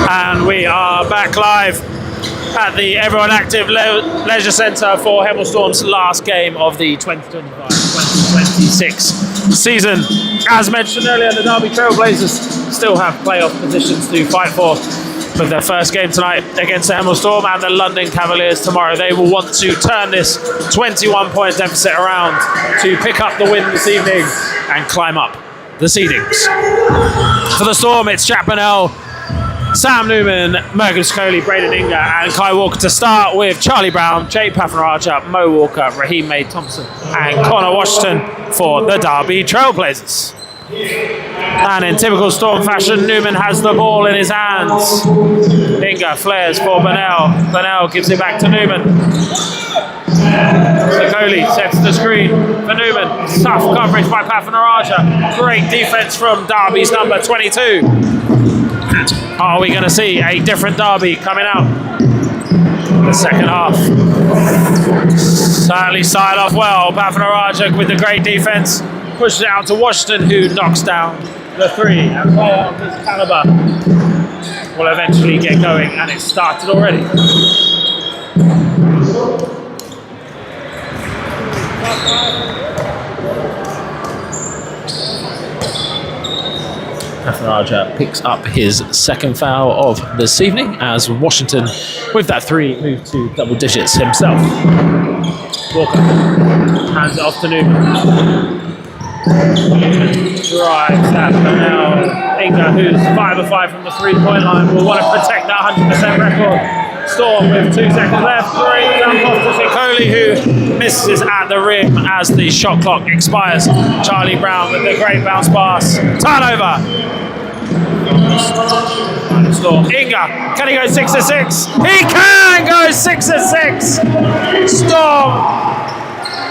Speaker 3: And we are back live at the Everyone Active Leisure Centre for Hemel Storm's last game of the 2025-2026 season. As mentioned earlier, the Derby Trailblazers still have playoff positions to fight for with their first game tonight against the Hemel Storm and the London Cavaliers tomorrow. They will want to turn this 21-point deficit around to pick up the win this evening and climb up the seedings. For the Storm, it's Jack Burnell, Sam Newman, Mergen Scully, Braden Inga and Kai Walker to start, with Charlie Brown, Jay Pafanaraja, Mo Walker, Raheem May Thompson and Connor Washington for the Derby Trailblazers. And in typical Storm fashion, Newman has the ball in his hands. Inga flares for Burnell. Burnell gives it back to Newman. Scully sets the screen for Newman. Tough coverage by Pafanaraja. Great defense from Derby's number 22. Are we going to see a different Derby coming out in the second half? Certainly started off well. Pafanaraja with the great defense pushes it out to Washington, who knocks down the three. And player of his caliber will eventually get going, and it started already. Pafanaraja picks up his second foul of this evening as Washington, with that three, moved to double digits himself. Walker hands it off to Newman. Drives at Hemel. Inga, who's 5 of 5 from the 3-point line, will want to protect that 100% record. Storm with 2 seconds left. Great jump off to Sicoli, who misses at the rim as the shot clock expires. Charlie Brown with the great bounce pass. Turnover. Storm. Inga, can he go 6 of 6? He can go 6 of 6. Storm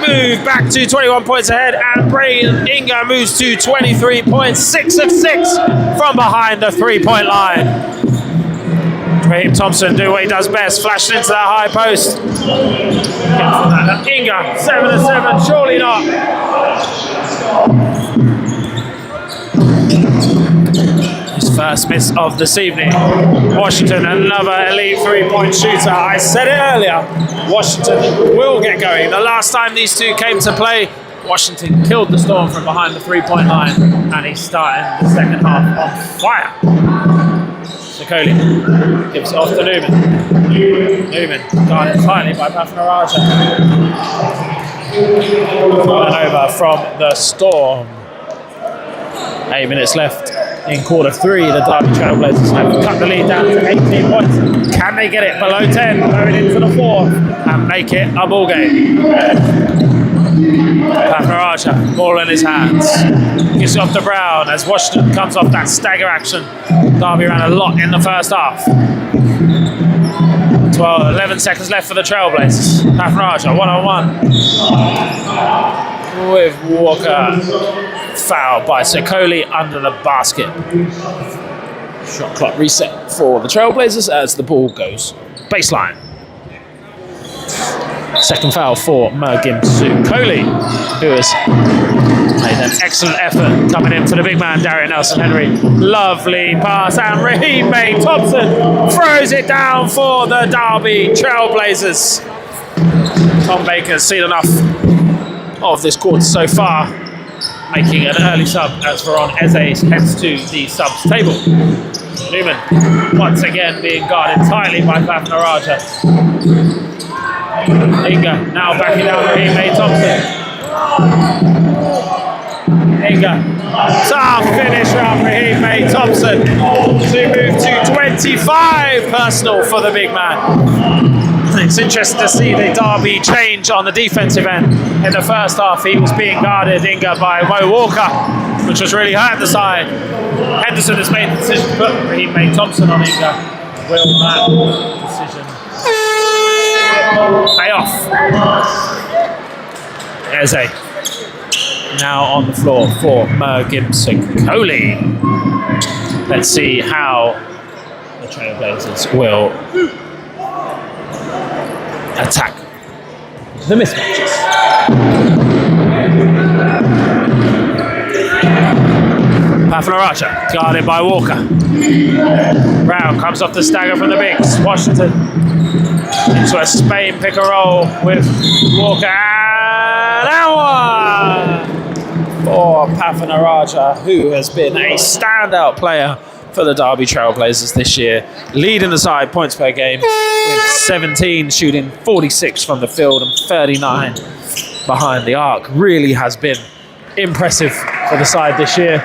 Speaker 3: move back to 21 points ahead, and Braden Inga moves to 23 points, 6 of 6 from behind the 3-point line. Raheem Thompson doing what he does best, flashing into that high post. Inga, 7 of 7, surely not. His first miss of this evening. Washington, another elite 3-point shooter. I said it earlier, Washington will get going. The last time these two came to play, Washington killed the Storm from behind the 3-point line, and he's starting the second half on fire. Sicoli gives it off to Newman. Newman guarded tightly by Pafanaraja. Falling over from the Storm. 8 minutes left in quarter 3. The Derby Trailblazers have cut the lead down to 18 points. Can they get it below 10 going into the 4th and make it a ball game? Pafanaraja, ball in his hands. Gives it off to Brown as Washington comes off that stagger action. Derby ran a lot in the first half. 11 seconds left for the Trailblazers. Pafanaraja, 1-on-1 with Walker. Foul by Sicoli under the basket. Shot clock reset for the Trailblazers as the ball goes baseline. Second foul for Mergen Scully, who has made an excellent effort coming in for the big man, Darian Nelson-Henry. Lovely pass, and Raheem May Thompson throws it down for the Derby Trailblazers. Tom Baker's seen enough of this quarter so far, making an early sub as Veron Eze heads to the subs table. Newman, once again being guarded tightly by Pafanaraja. Inga now backing down Raheem May Thompson. Inga, tough finish from Raheem May Thompson to move to 25 personal for the big man. It's interesting to see the Derby change on the defensive end. In the first half, he was being guarded, Inga, by Mo Walker, which was really hurt the side. Henderson has made the decision to put Raheem May Thompson on Inga. Will that decision pay off? Eze now on the floor for Mergen Scully. Let's see how the Trailblazers will attack the mismatches. Pafanaraja, guarded by Walker. Brown comes off the stagger from the bigs. Washington into a Spain pick and roll with Walker. And that one for Pafanaraja, who has been a standout player for the Derby Trailblazers this year, leading the side points per game with 17, shooting 46 from the field and 39 behind the arc. Really has been impressive for the side this year,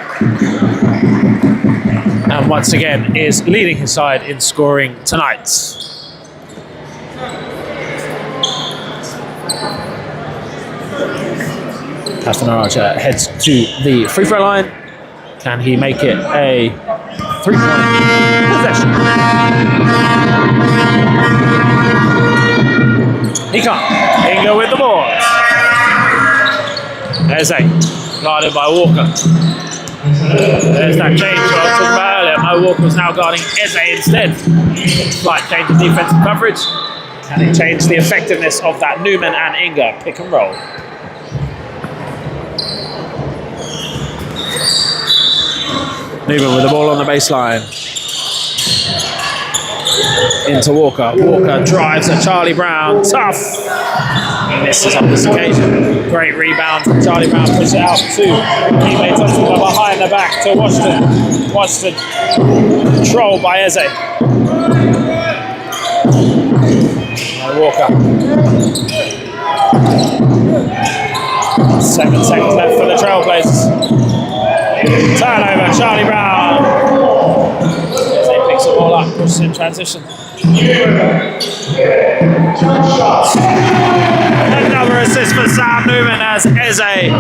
Speaker 3: and once again is leading his side in scoring tonight. Pafanaraja heads to the free throw line. Can he make it a 3-point possession? He can't. Inga with the board. There's guarded by Walker. There's that change I was talking about earlier. Mo Walker's now guarding Eze instead. Slight change in defensive coverage. And it changed the effectiveness of that Newman and Inga pick and roll. Newman with the ball on the baseline. Into Walker. Walker drives at Charlie Brown. Tough. He misses on this occasion. Great rebound from Charlie Brown. Push it out to teammate Thompson behind the back to Washington. Washington controlled by Eze. Walker. 7 seconds left for the Trailblazers. Turnover, Charlie Brown. Eze picks the ball up, pushes in transition. Another assist for Sam Newman as Eze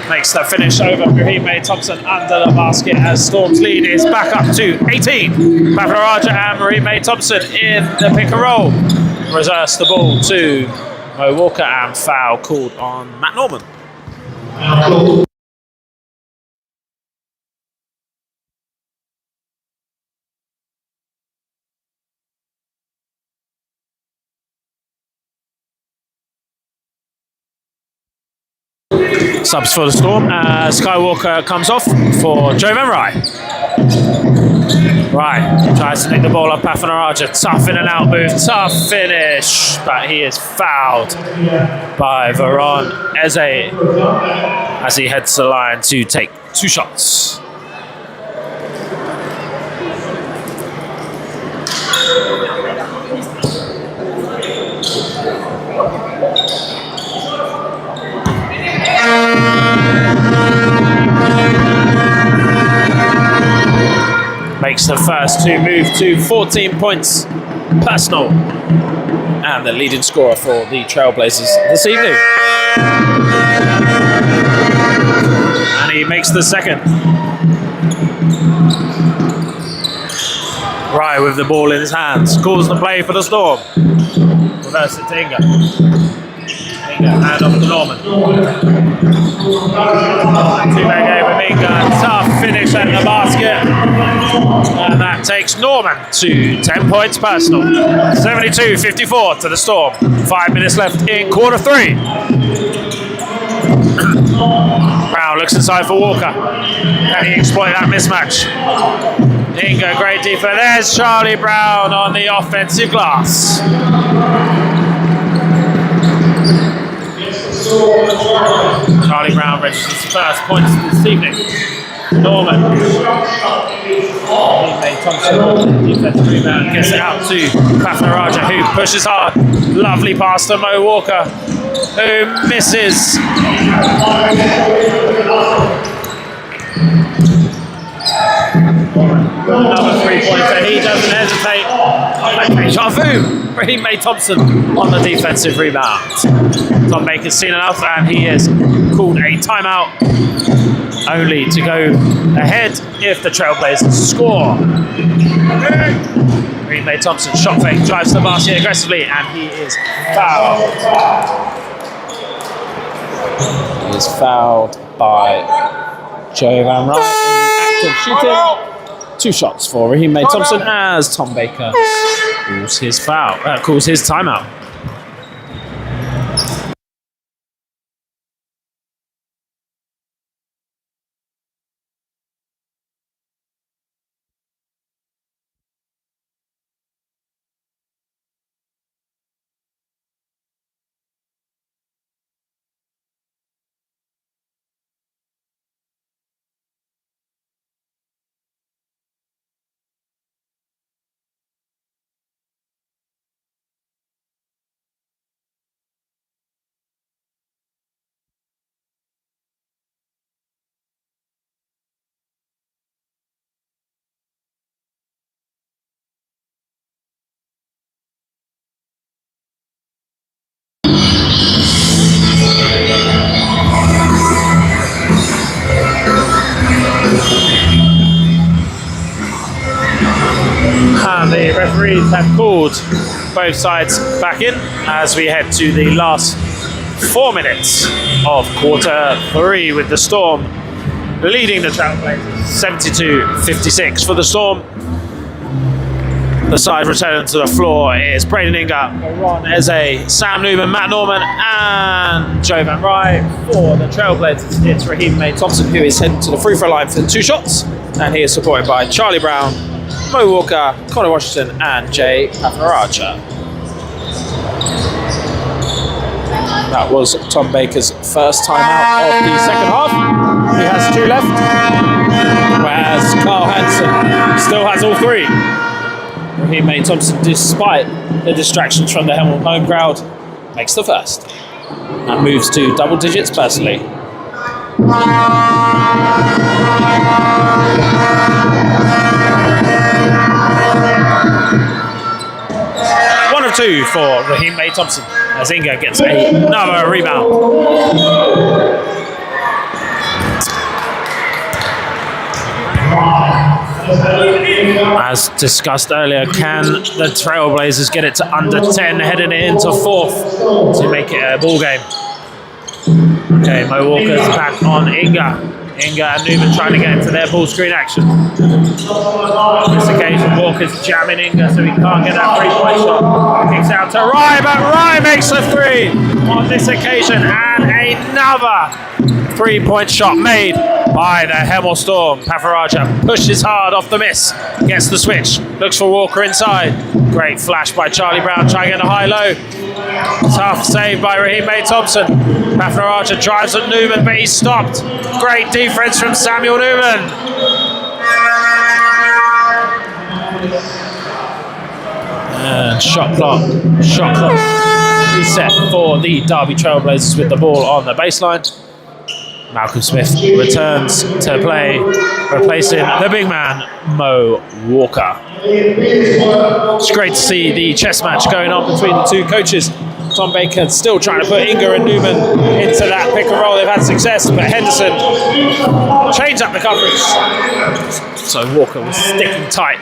Speaker 3: makes the finish over Hemel Thompson under the basket as Storm's lead is back up to 18. Pafanaraja and Hemel Thompson in the pick and roll. Reverse the ball to Mo Walker and foul called on Matt Norman. Subs for the Storm as Skywalker comes off for Joe Memrai. Right, tries to nick the ball up Pafanaraja. Tough in and out move, tough finish, but he is fouled by Veron Eze as he heads to the line to take 2 shots. Makes the first 2 move to 14 points personal, and the leading scorer for the Trailblazers this evening. And he makes the second. Right with the ball in his hands, calls the play for the Storm. Reverse it to Inga. Hand off to Norman. 2-man game with Inga. Tough finish at the basket. And that takes Norman to 10 points personal. 72-54 to the Storm. 5 minutes left in quarter 3. Brown looks inside for Walker. Can he exploit that mismatch? Inga, great defense. There's Charlie Brown on the offensive glass. Charlie Brown registers his first points this evening. Norman. Hemel Thompson, defensive rebound, gets it out to Pafanaraja, who pushes hard. Lovely pass to Mo Walker, who misses. Another 3-pointer, he doesn't hesitate. Deja vu for Hemel Thompson on the defensive rebound. Tom Baker's seen enough and he has called a timeout, only to go ahead if the Trailblazers score. Hemel Thompson, shot fake, drives the basket aggressively, and he is fouled. He is fouled by Joe Van Ryan in the act of shooting. 2 shots for Hemel Thompson as Tom Baker calls his timeout. And the referees have called both sides back in as we head to the last 4 minutes of quarter 3 with the Storm leading the Trailblazers 72-56 for the Storm. The side returning to the floor is Braden Inga, Ron Eze, Sam Newman, Matt Norman and Joe Van Rye. For the Trailblazers, it's Raheem Thompson who is heading to the free throw line for 2 shots, and he is supported by Charlie Brown, Mo Walker, Connor Washington and Jay Papanaraja. That was Tom Baker's first time out of the second half. He has 2 left, whereas Carl Hansen still has all 3. Raheem Thompson, despite the distractions from the Hemel home crowd, makes the first and moves to double digits personally. 1 of 2 for Raheem Thompson as Inga gets another rebound. As discussed earlier, can the Trailblazers get it to under 10 heading it into 4th to make it a ball game? Okay, Mo Walker's back on Inga. Inga and Newman trying to get into their ball screen action. On this occasion, Walker's jamming Inga so he can't get that 3-point shot. Kicks out to Rye, but Rye makes the 3 on this occasion, and another 3-point shot made by the Hemel Storm. Papanaraja pushes hard off the miss, gets the switch, looks for Walker inside. Great flash by Charlie Brown, trying to get a high-low. Tough save by Raheem Thompson. Papanaraja drives at Newman, but he's stopped. Great defense from Samuel Newman. And shot clock reset for the Derby Trailblazers with the ball on the baseline. Malcolm Smith returns to play, replacing the big man, Mo Walker. It's great to see the chess match going on between the 2 coaches. Tom Baker still trying to put Inga and Newman into that pick and roll. They've had success, but Henderson changed up the coverage. So Walker was sticking tight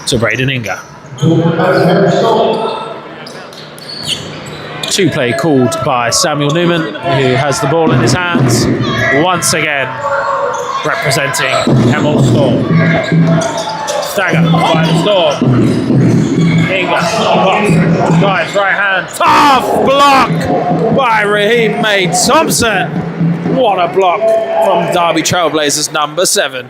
Speaker 3: to Braden Inga. 2 play called by Samuel Newman, who has the ball in his hands, once again representing Hemel Storm. Stagger by the Storm. Inga, guys, right hand, tough block by Raheem Thompson. What a block from Derby Trailblazers number 7.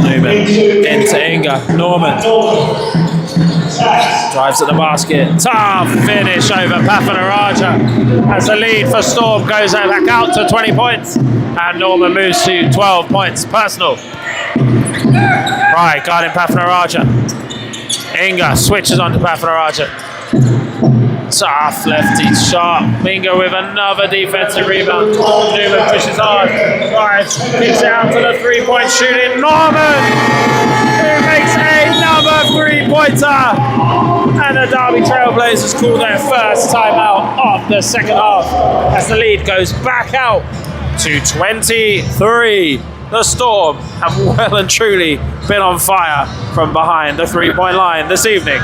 Speaker 3: Newman into Inga. Norman drives at the basket. Tough finish over Papanaraja as the lead for Storm goes back out to 20 points, and Norman moves to 12 points personal. Right, guarding Papanaraja. Inga switches onto Papanaraja. Tough lefty shot. Inga with another defensive rebound. Newman pushes hard. Drives, kicks it out to the 3-point shooting. Norman, who makes another 3-pointer. And the Derby Trailblazers call their first timeout of the second half as the lead goes back out to 23. The Storm have well and truly been on fire from behind the 3-point line this evening.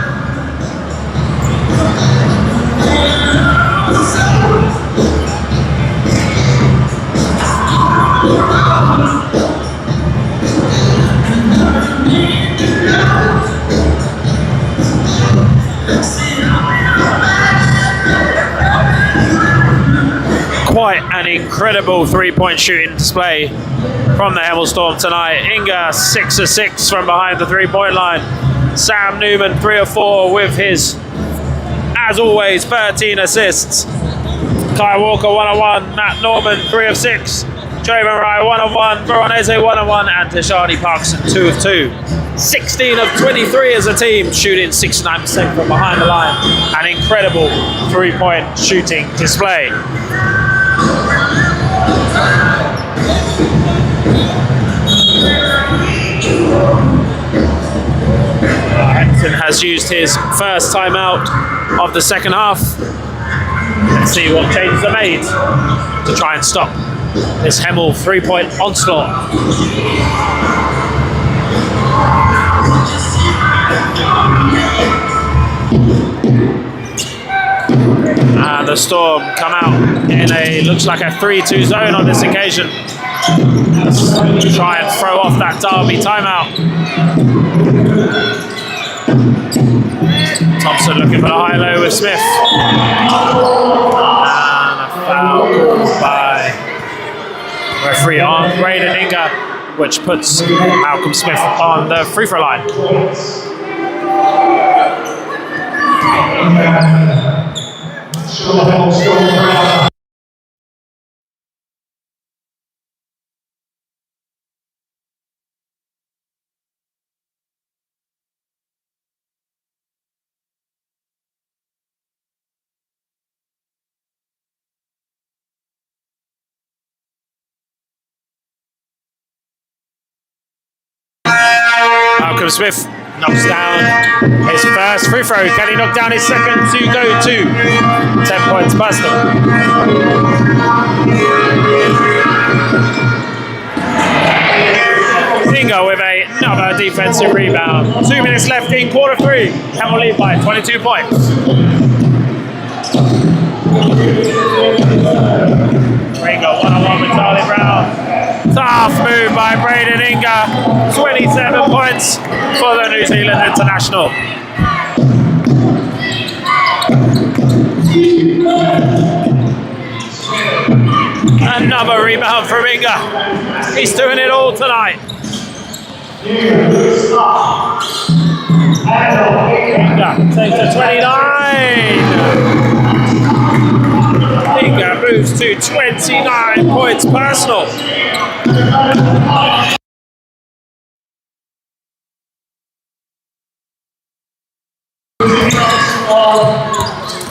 Speaker 3: Quite an incredible 3-point shooting display from the Hemel Storm tonight. Inga 6 of 6 from behind the 3-point line. Sam Newman 3 of 4 with his, as always, 13 assists. Kai Walker 1 of 1. Matt Norman 3 of 6. Joe Murray 1 of 1. Veronese 1 of 1. And Tashani Parkinson 2 of 2. 16 of 23 as a team, shooting 69% from behind the line. An incredible 3-point shooting display. Henderson has used his first timeout of the second half. Let's see what changes are made to try and stop this Hemel 3-point onslaught. And the Storm come out in looks like a 3-2 zone on this occasion. Let's try and throw off that Derby timeout. Thompson looking for the high-low with Smith. And a foul called by referee on Braden Inga, which puts Malcolm Smith on the free throw line. Malcolm Smith knocks down his first free throw. Can he knock down his second to go to 10 points personal? Inga with another defensive rebound. 2 minutes left in quarter 3. Hemel lead by 22 points. Inga one-on-one with Charlie Brown. Tough move by Braden Inga. 27 points for the New Zealand international. Another rebound from Inga. He's doing it all tonight. Inga takes to 29. Inga moves to 29 points personal.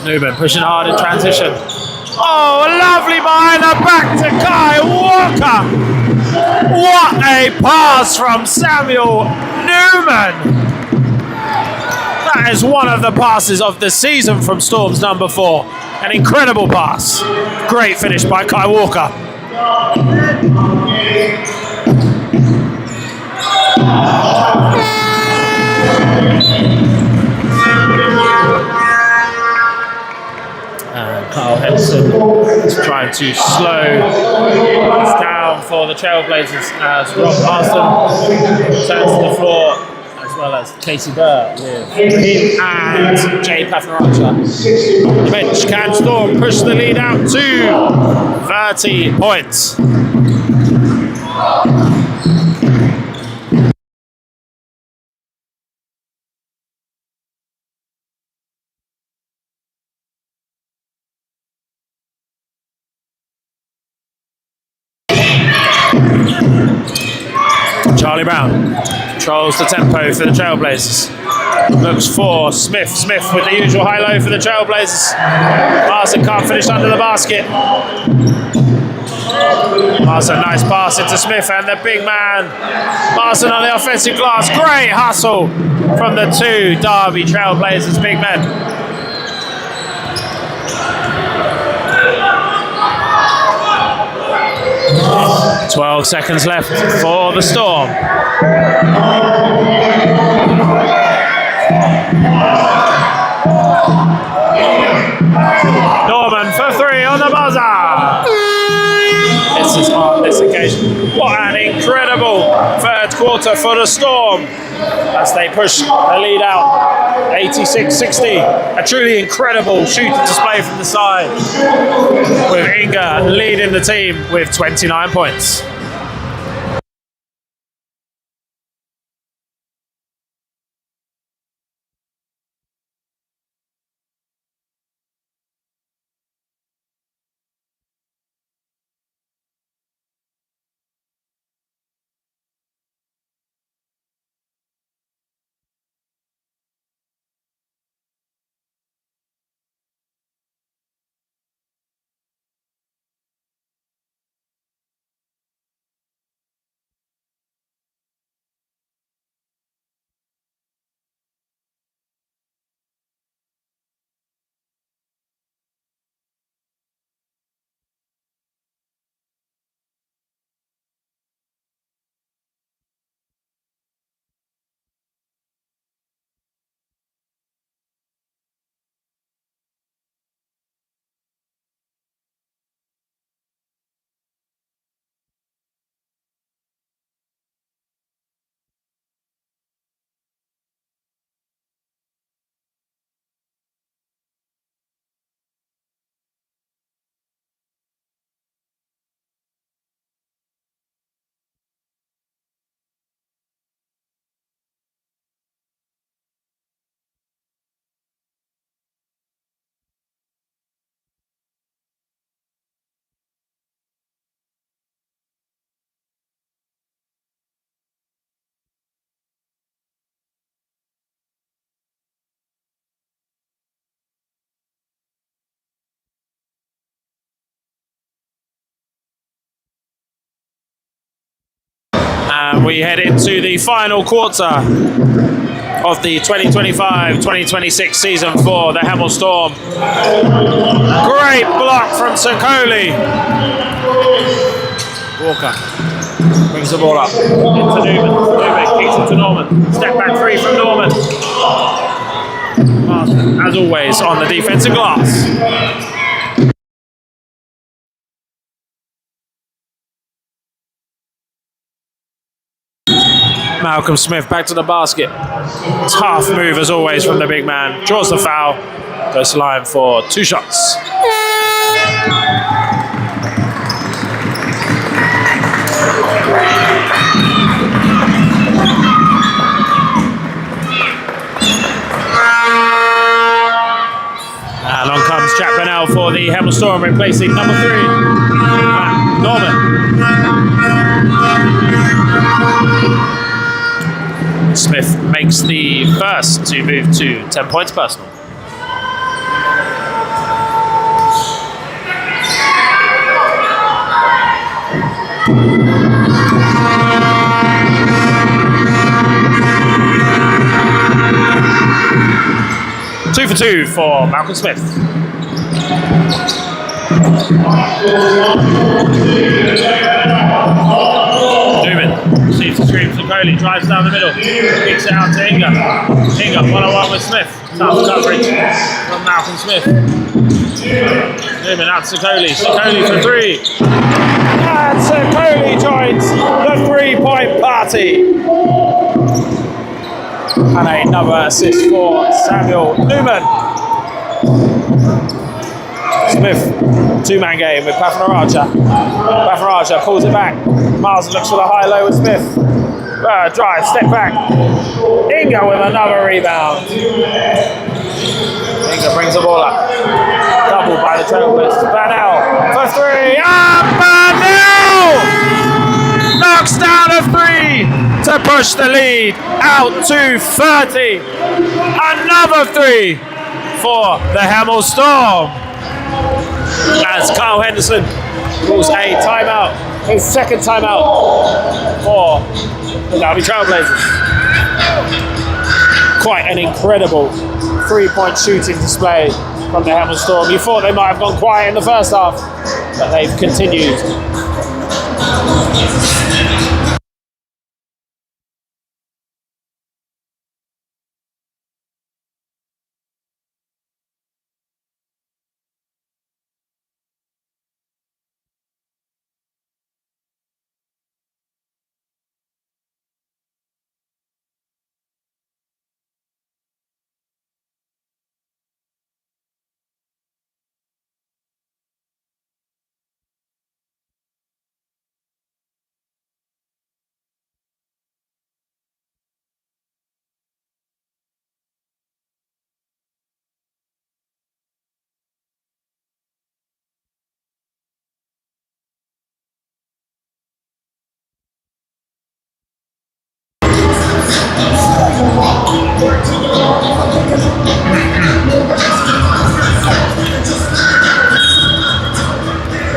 Speaker 3: Newman pushing hard in transition. Oh, lovely behind the back to Kai Walker. What a pass from Samuel Newman. That is one of the passes of the season from Storm's number 4. An incredible pass. Great finish by Kai Walker. And Carl Henson is trying to slow this down for the Trailblazers as Rob Marston turns to the floor, as well as Casey Burr with him and Jay Patharacha. The bench. Can Storm push the lead out to 30 points? Charlie Brown controls the tempo for the Trailblazers. Looks for Smith. Smith with the usual high-low for the Trailblazers. Marston can't finish under the basket. Marston, nice pass into Smith and the big man. Marston on the offensive glass. Great hustle from the 2 Derby Trailblazers big men. 12 seconds left for the Storm. Norman for 3 on the buzzer. This is on this occasion. What an incredible third quarter for the Storm as they push the lead out 86-60. A truly incredible shooting display from the side, with Inga leading the team with 29 points. And we head into the final quarter of the 2025-2026 season for the Hemel Storm. Great block from Sakoli. Walker brings the ball up into Newman. Newman kicks it to Norman. Step back three from Norman. Marsden, as always, on the defensive glass. Malcolm Smith back to the basket. Tough move as always from the big man. Draws the foul. Goes to line for 2 shots. And on comes Jack Burnell for the Hemel Storm, replacing number 3, Norman. Smith makes the first to move to 10 points personal. Two for 2 for Malcolm Smith. Newman receives the screen from Coley, drives down the middle, kicks it out to Inga. Inga, 1-on-1 with Smith. Tough coverage from Malcolm Smith. Newman out to Coley. Coley for 3. And Coley joins the 3-point party. And another assist for Samuel Newman. Smith, 2-man game with Pathanaraja. Pathanaraja pulls it back. Miles looks for the high-low with Smith. Drive, step back. Inga with another rebound. Inga brings the ball up. Doubled by the Trailblazers. Burnell for 3. Burnell knocks down a 3 to push the lead out to 30. Another 3 for the Hemel Storm. As Kyle Henderson calls a timeout, his second timeout for the Derby Trailblazers. Quite an incredible 3-point shooting display from the Hemel Storm. You thought they might have gone quiet in the first half, but they've continued.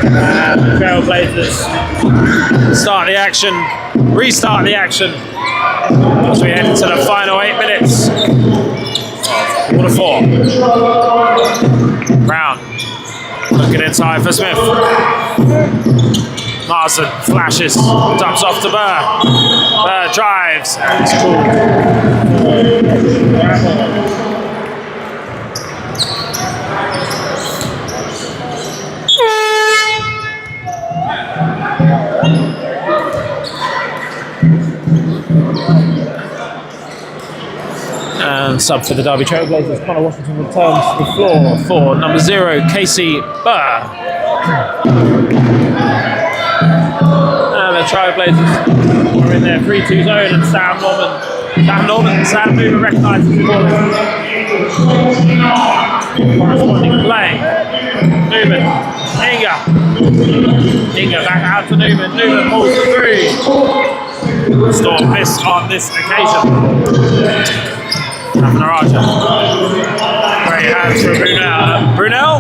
Speaker 3: And the Trailblazers start the action, restart the action as we head into the final 8 minutes of quarter 4. Brown looking inside for Smith. Marsden flashes, dumps off to Burr. Burr drives and it's called. And sub for the Derby Trailblazers, Connor Washington returns to the floor for number 0, Casey Burr. And the Trailblazers are in their 3-2 zone, and Sam Newman recognises the ball. Corresponding play. Newman, Inga back out to Newman. Newman pulls the 3. Storm missed on this occasion. Naraja. Great hands for Burnell.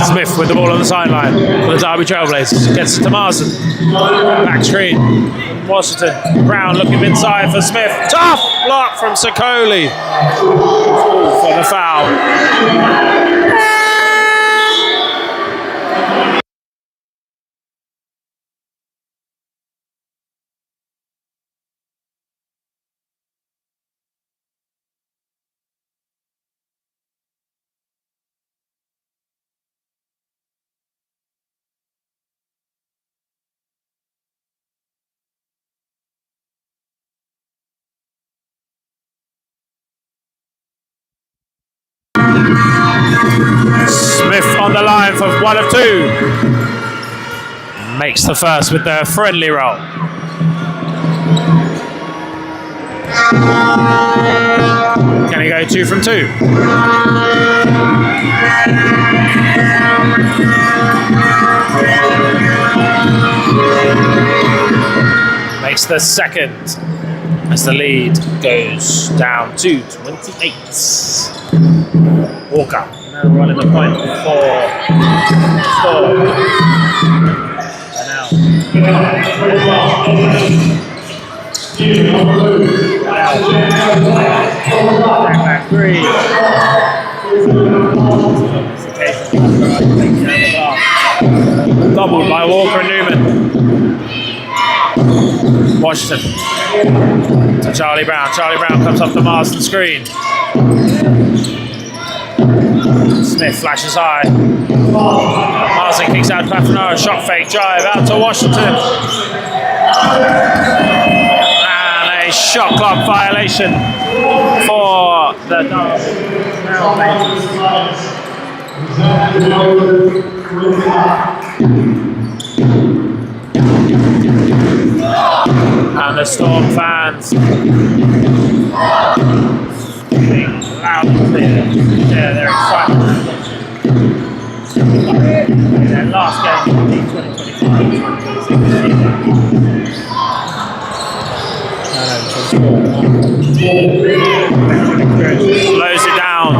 Speaker 3: Smith with the ball on the sideline for the Derby Trailblazers. Gets it to Marsden. Back screen. Washington. Brown looking inside for Smith. Tough block from Sokoli. For the foul. Smith on the line for 1 of 2. Makes the first with the friendly roll. Can he go 2 from 2? Makes the second as the lead goes down to 28. Walker now running the point for Storm. Back 3. Doubled by Walker and Newman. Washington to Charlie Brown. Charlie Brown comes off the Marsden screen. Smith flashes high. Marsden kicks out Pafanara. Shot fake drive out to Washington. And a shot clock violation for the and the Storm fans being loud and clear. Yeah, they're excited. Their last game of the 2025-2026 slows it down.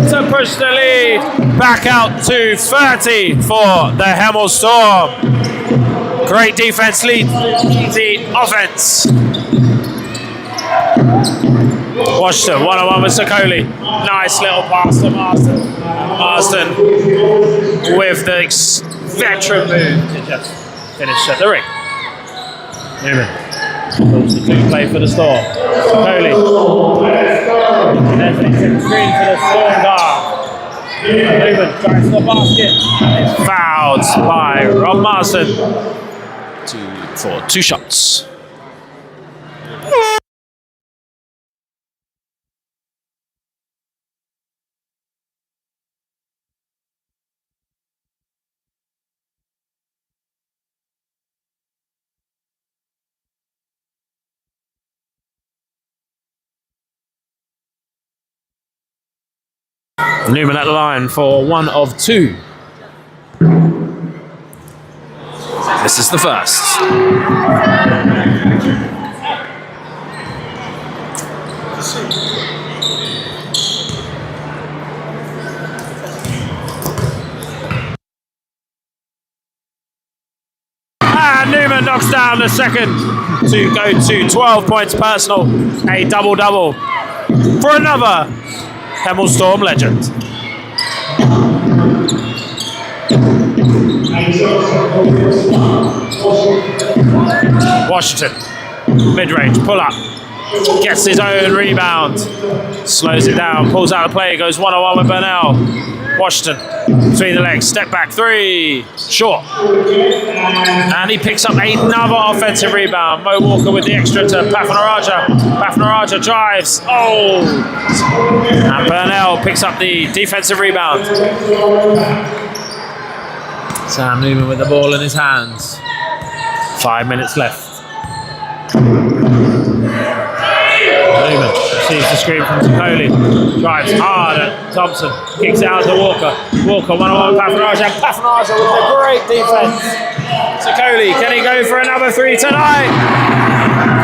Speaker 3: To push the lead back out to 30 for the Hemel Storm. Great defense lead the offense. Washington one-on-one with Sokoli. Nice little pass to Marsden. Marsden with the veteran move to just finish at the ring. Newman. Pulls the clean play for the Storm. Sokoli. And there's a screen for the Storm guard. Newman tries the basket. It's fouled by Rob Marsden for 2 shots. Newman at the line for 1 of 2. This is the first. And Newman knocks down the second to go to 12 points personal. A double-double for another Hemel Storm legend. Washington, mid-range, pull up, gets his own rebound, slows it down, pulls out the play, goes one-on-one with Burnell. Washington, between the legs, step back 3, short. And he picks up another offensive rebound. Mo Walker with the extra to Pafanaraja. Pafanaraja drives, and Burnell picks up the defensive rebound. Sam Newman with the ball in his hands. 5 minutes left. Newman, see Receives the screen from Sakoli. Drives hard at Thompson. Kicks it out to Walker. Walker one-on-one with Papanaraja. Papanaraja with a great defense. Sakoli, can he go for another three tonight?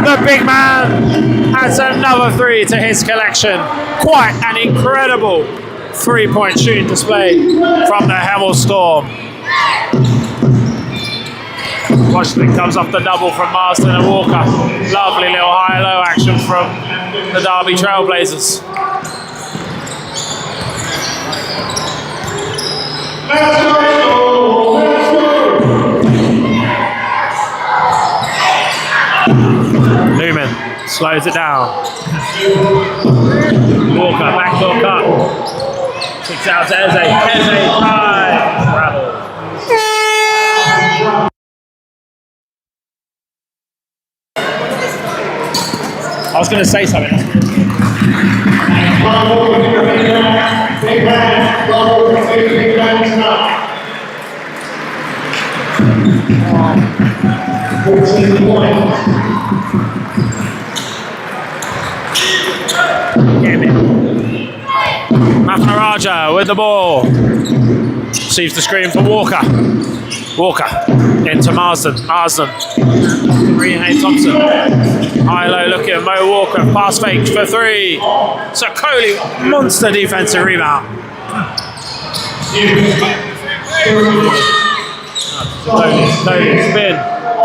Speaker 3: The big man adds another three to his collection. Quite an incredible three-point shooting display from the Hemel Storm. Washington comes off the double from Marston and Walker. Lovely little high-low action from the Derby Trailblazers. Newman slows it down. Walker, backdoor cut. Kicks out to Eze. Eze drive. Bravo. I was going to say something. Papanaraja with the ball. Receives the screen for Walker. Walker into Marsden. Marsden. Rehane Thompson. High-low looking. Mo Walker. Pass fake for three. Sakoli. Monster defensive rebound. Slowly spin.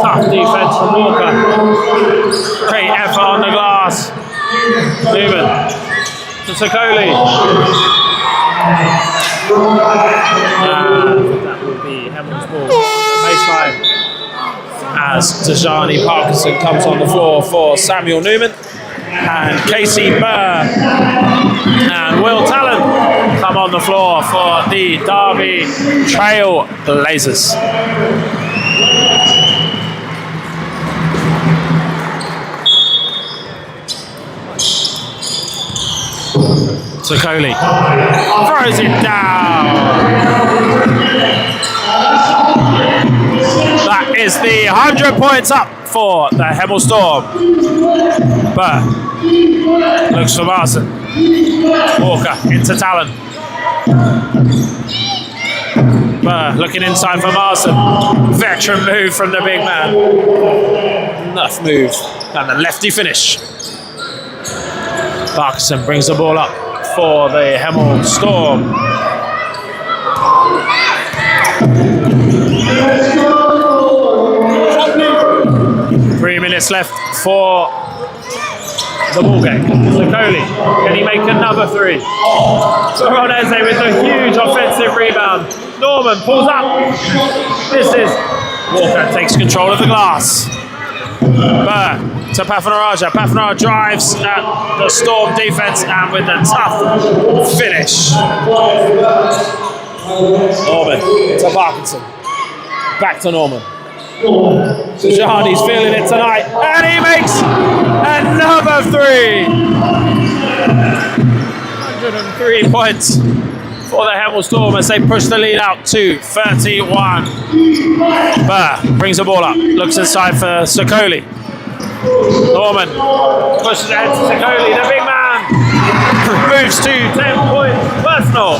Speaker 3: Tough defense from Walker. Great effort on the glass. Newman to Sakoli. That will be Hemel's ball on the baseline as Dejani Parkinson comes on the floor for Samuel Newman, and Casey Burr and Will Talon come on the floor for the Derby Trailblazers. Sakoli throws it down. That is the 100 points up for the Hemel Storm. Burr looks for Marsden. Walker into Talon. Burr looking inside for Marsden. Veteran move from the big man. Enough move. And the lefty finish. Parkinson brings the ball up for the Hemel Storm. Three minutes left for the ball game. Sakoli, can he make another three? Veronese with a huge offensive rebound. Norman pulls up. Misses. Walker takes control of the glass. Burr to Papanaraja. Papanaraja drives at the Storm defense and with a tough finish. Norman to Parkinson. Back to Norman. Jahadi's feeling it tonight, and he makes another three. 103 points for the Hemel Storm as they push the lead out to 31. Burr brings the ball up, looks inside for Sakoli. Norman pushes ahead to Sakoli, the big man moves to 10 points personal.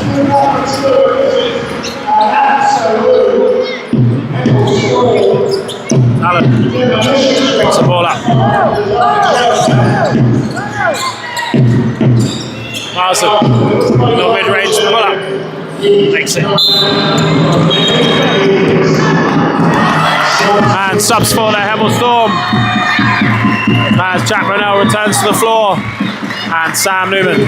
Speaker 3: Allen picks the ball up. Marsden, little mid-range pull up, makes it. And subs for the Hemel Storm as Jack Rennell returns to the floor and Sam Newman.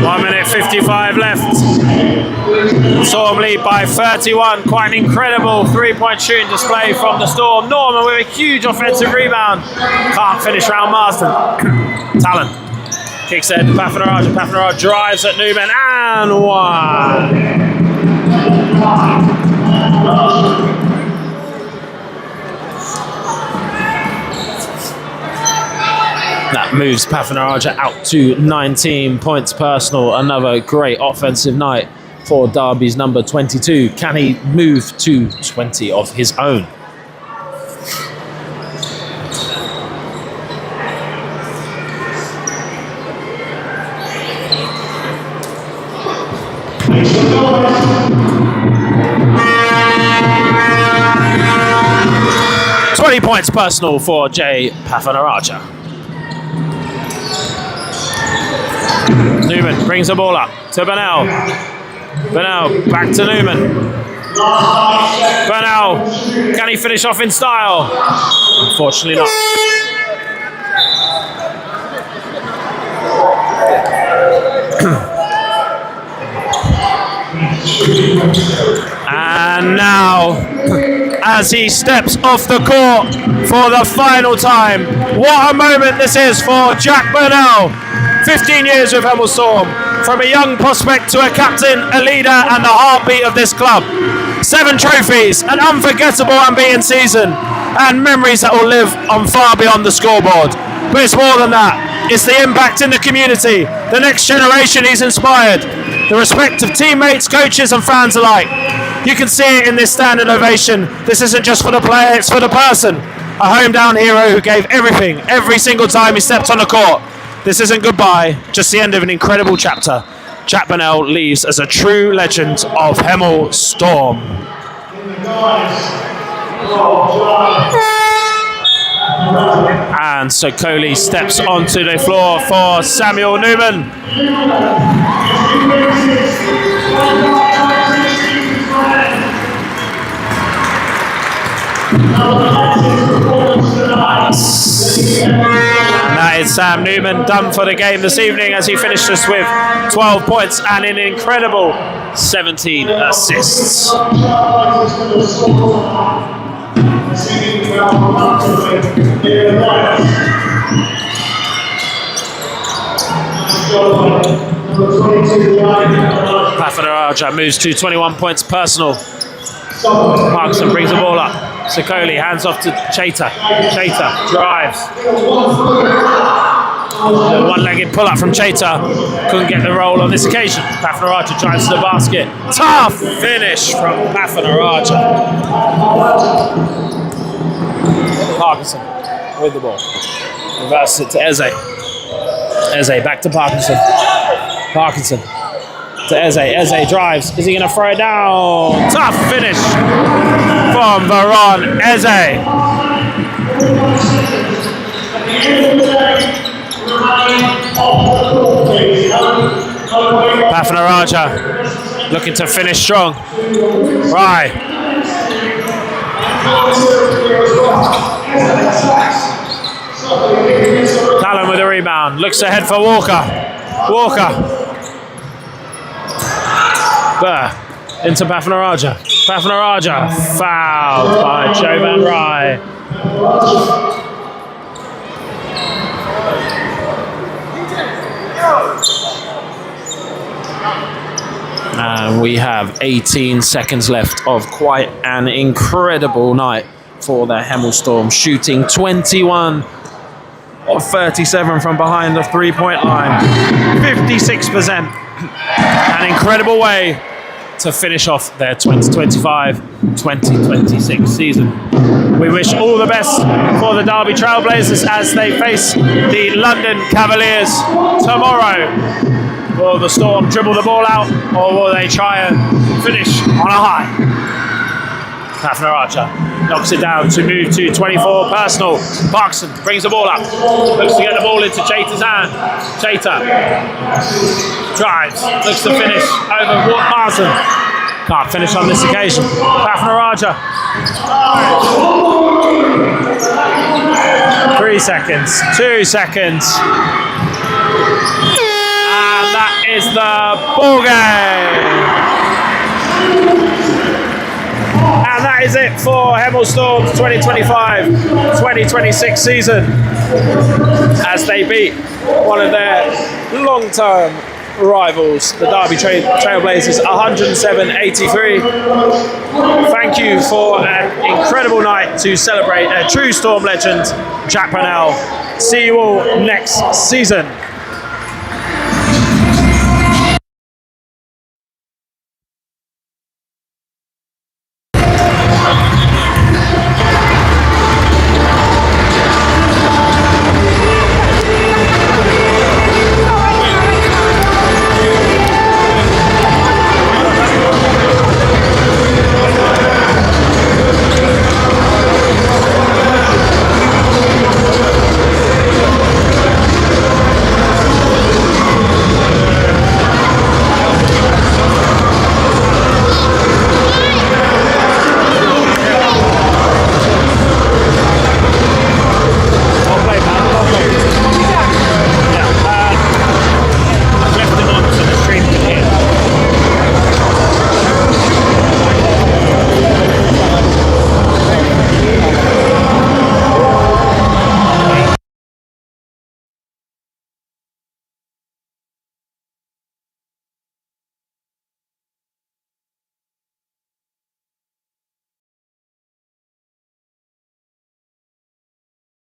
Speaker 3: One minute 55 left. Storm lead by 31. Quite an incredible three-point shooting display from the Storm. Norman with a huge offensive rebound. Can't finish round Marsden. Talon kicks ahead to Papanaraja. Papanaraja drives at Newman and one. That moves Pafanaraja out to 19 points personal. Another great offensive night for Derby's number 22. Can he move to 20 of his own? Points personal for Jay Pafanaraja. Newman brings the ball up to Bernal. Bernal back to Newman. Bernal, can he finish off in style? Unfortunately not. And now, as he steps off the court for the final time, what a moment this is for Jack Bernal. 15 years with Hemel Storm, from a young prospect to a captain, a leader and the heartbeat of this club. 7 trophies, an unforgettable unbeaten season, and memories that will live on far beyond the scoreboard. But it's more than that. It's the impact in the community, the next generation he's inspired, the respect of teammates, coaches and fans alike. You can see it in this standing ovation. This isn't just for the player, it's for the person. A hometown hero who gave everything, every single time he stepped on the court. This isn't goodbye, just the end of an incredible chapter. Jack Bernal leaves as a true legend of Hemel Storm. And so Coley steps onto the floor for Samuel Newman. And that is Sam Newman done for the game this evening as he finished us with 12 points and an incredible 17 assists. Pafanaraja moves to 21 points personal. Parkinson brings the ball up. Sikoli hands off to Chater. Chater drives. The one-legged pull-up from Chater. Couldn't get the roll on this occasion. Pafanaraja drives to the basket. Tough finish from Pafanaraja. Parkinson with the ball. Reverses it to Eze. Eze back to Parkinson. Parkinson to Eze. Eze drives. Is he going to throw it down? Tough finish from Varon Eze. Pafanaraja looking to finish strong. Right. Talon with a rebound. Looks ahead for Walker. Walker. Burr into Pafanaraja. Pafanaraja fouled by Joe Van Rye. And we have 18 seconds left of quite an incredible night for the Hemel Storm, shooting 21 of 37 from behind the three-point line. 56%. An incredible way to finish off their 2025-2026 season. We wish all the best for the Derby Trailblazers as they face the London Cavaliers tomorrow. Will the Storm dribble the ball out, or will they try and finish on a high? Pafanaraja knocks it down to move to 24 personal. Parkinson brings the ball up. Looks to get the ball into Chater's hand. Chater drives. Looks to finish over Martin. Can't finish on this occasion. Pafanaraja. 3 seconds. 2 seconds. And that is the ball game. And that is it for Hemel Storm's 2025-2026 season as they beat one of their long-term rivals, the Derby Trailblazers, 107-83. Thank you for an incredible night to celebrate a true Storm legend, Jack Bernal. See you all next season.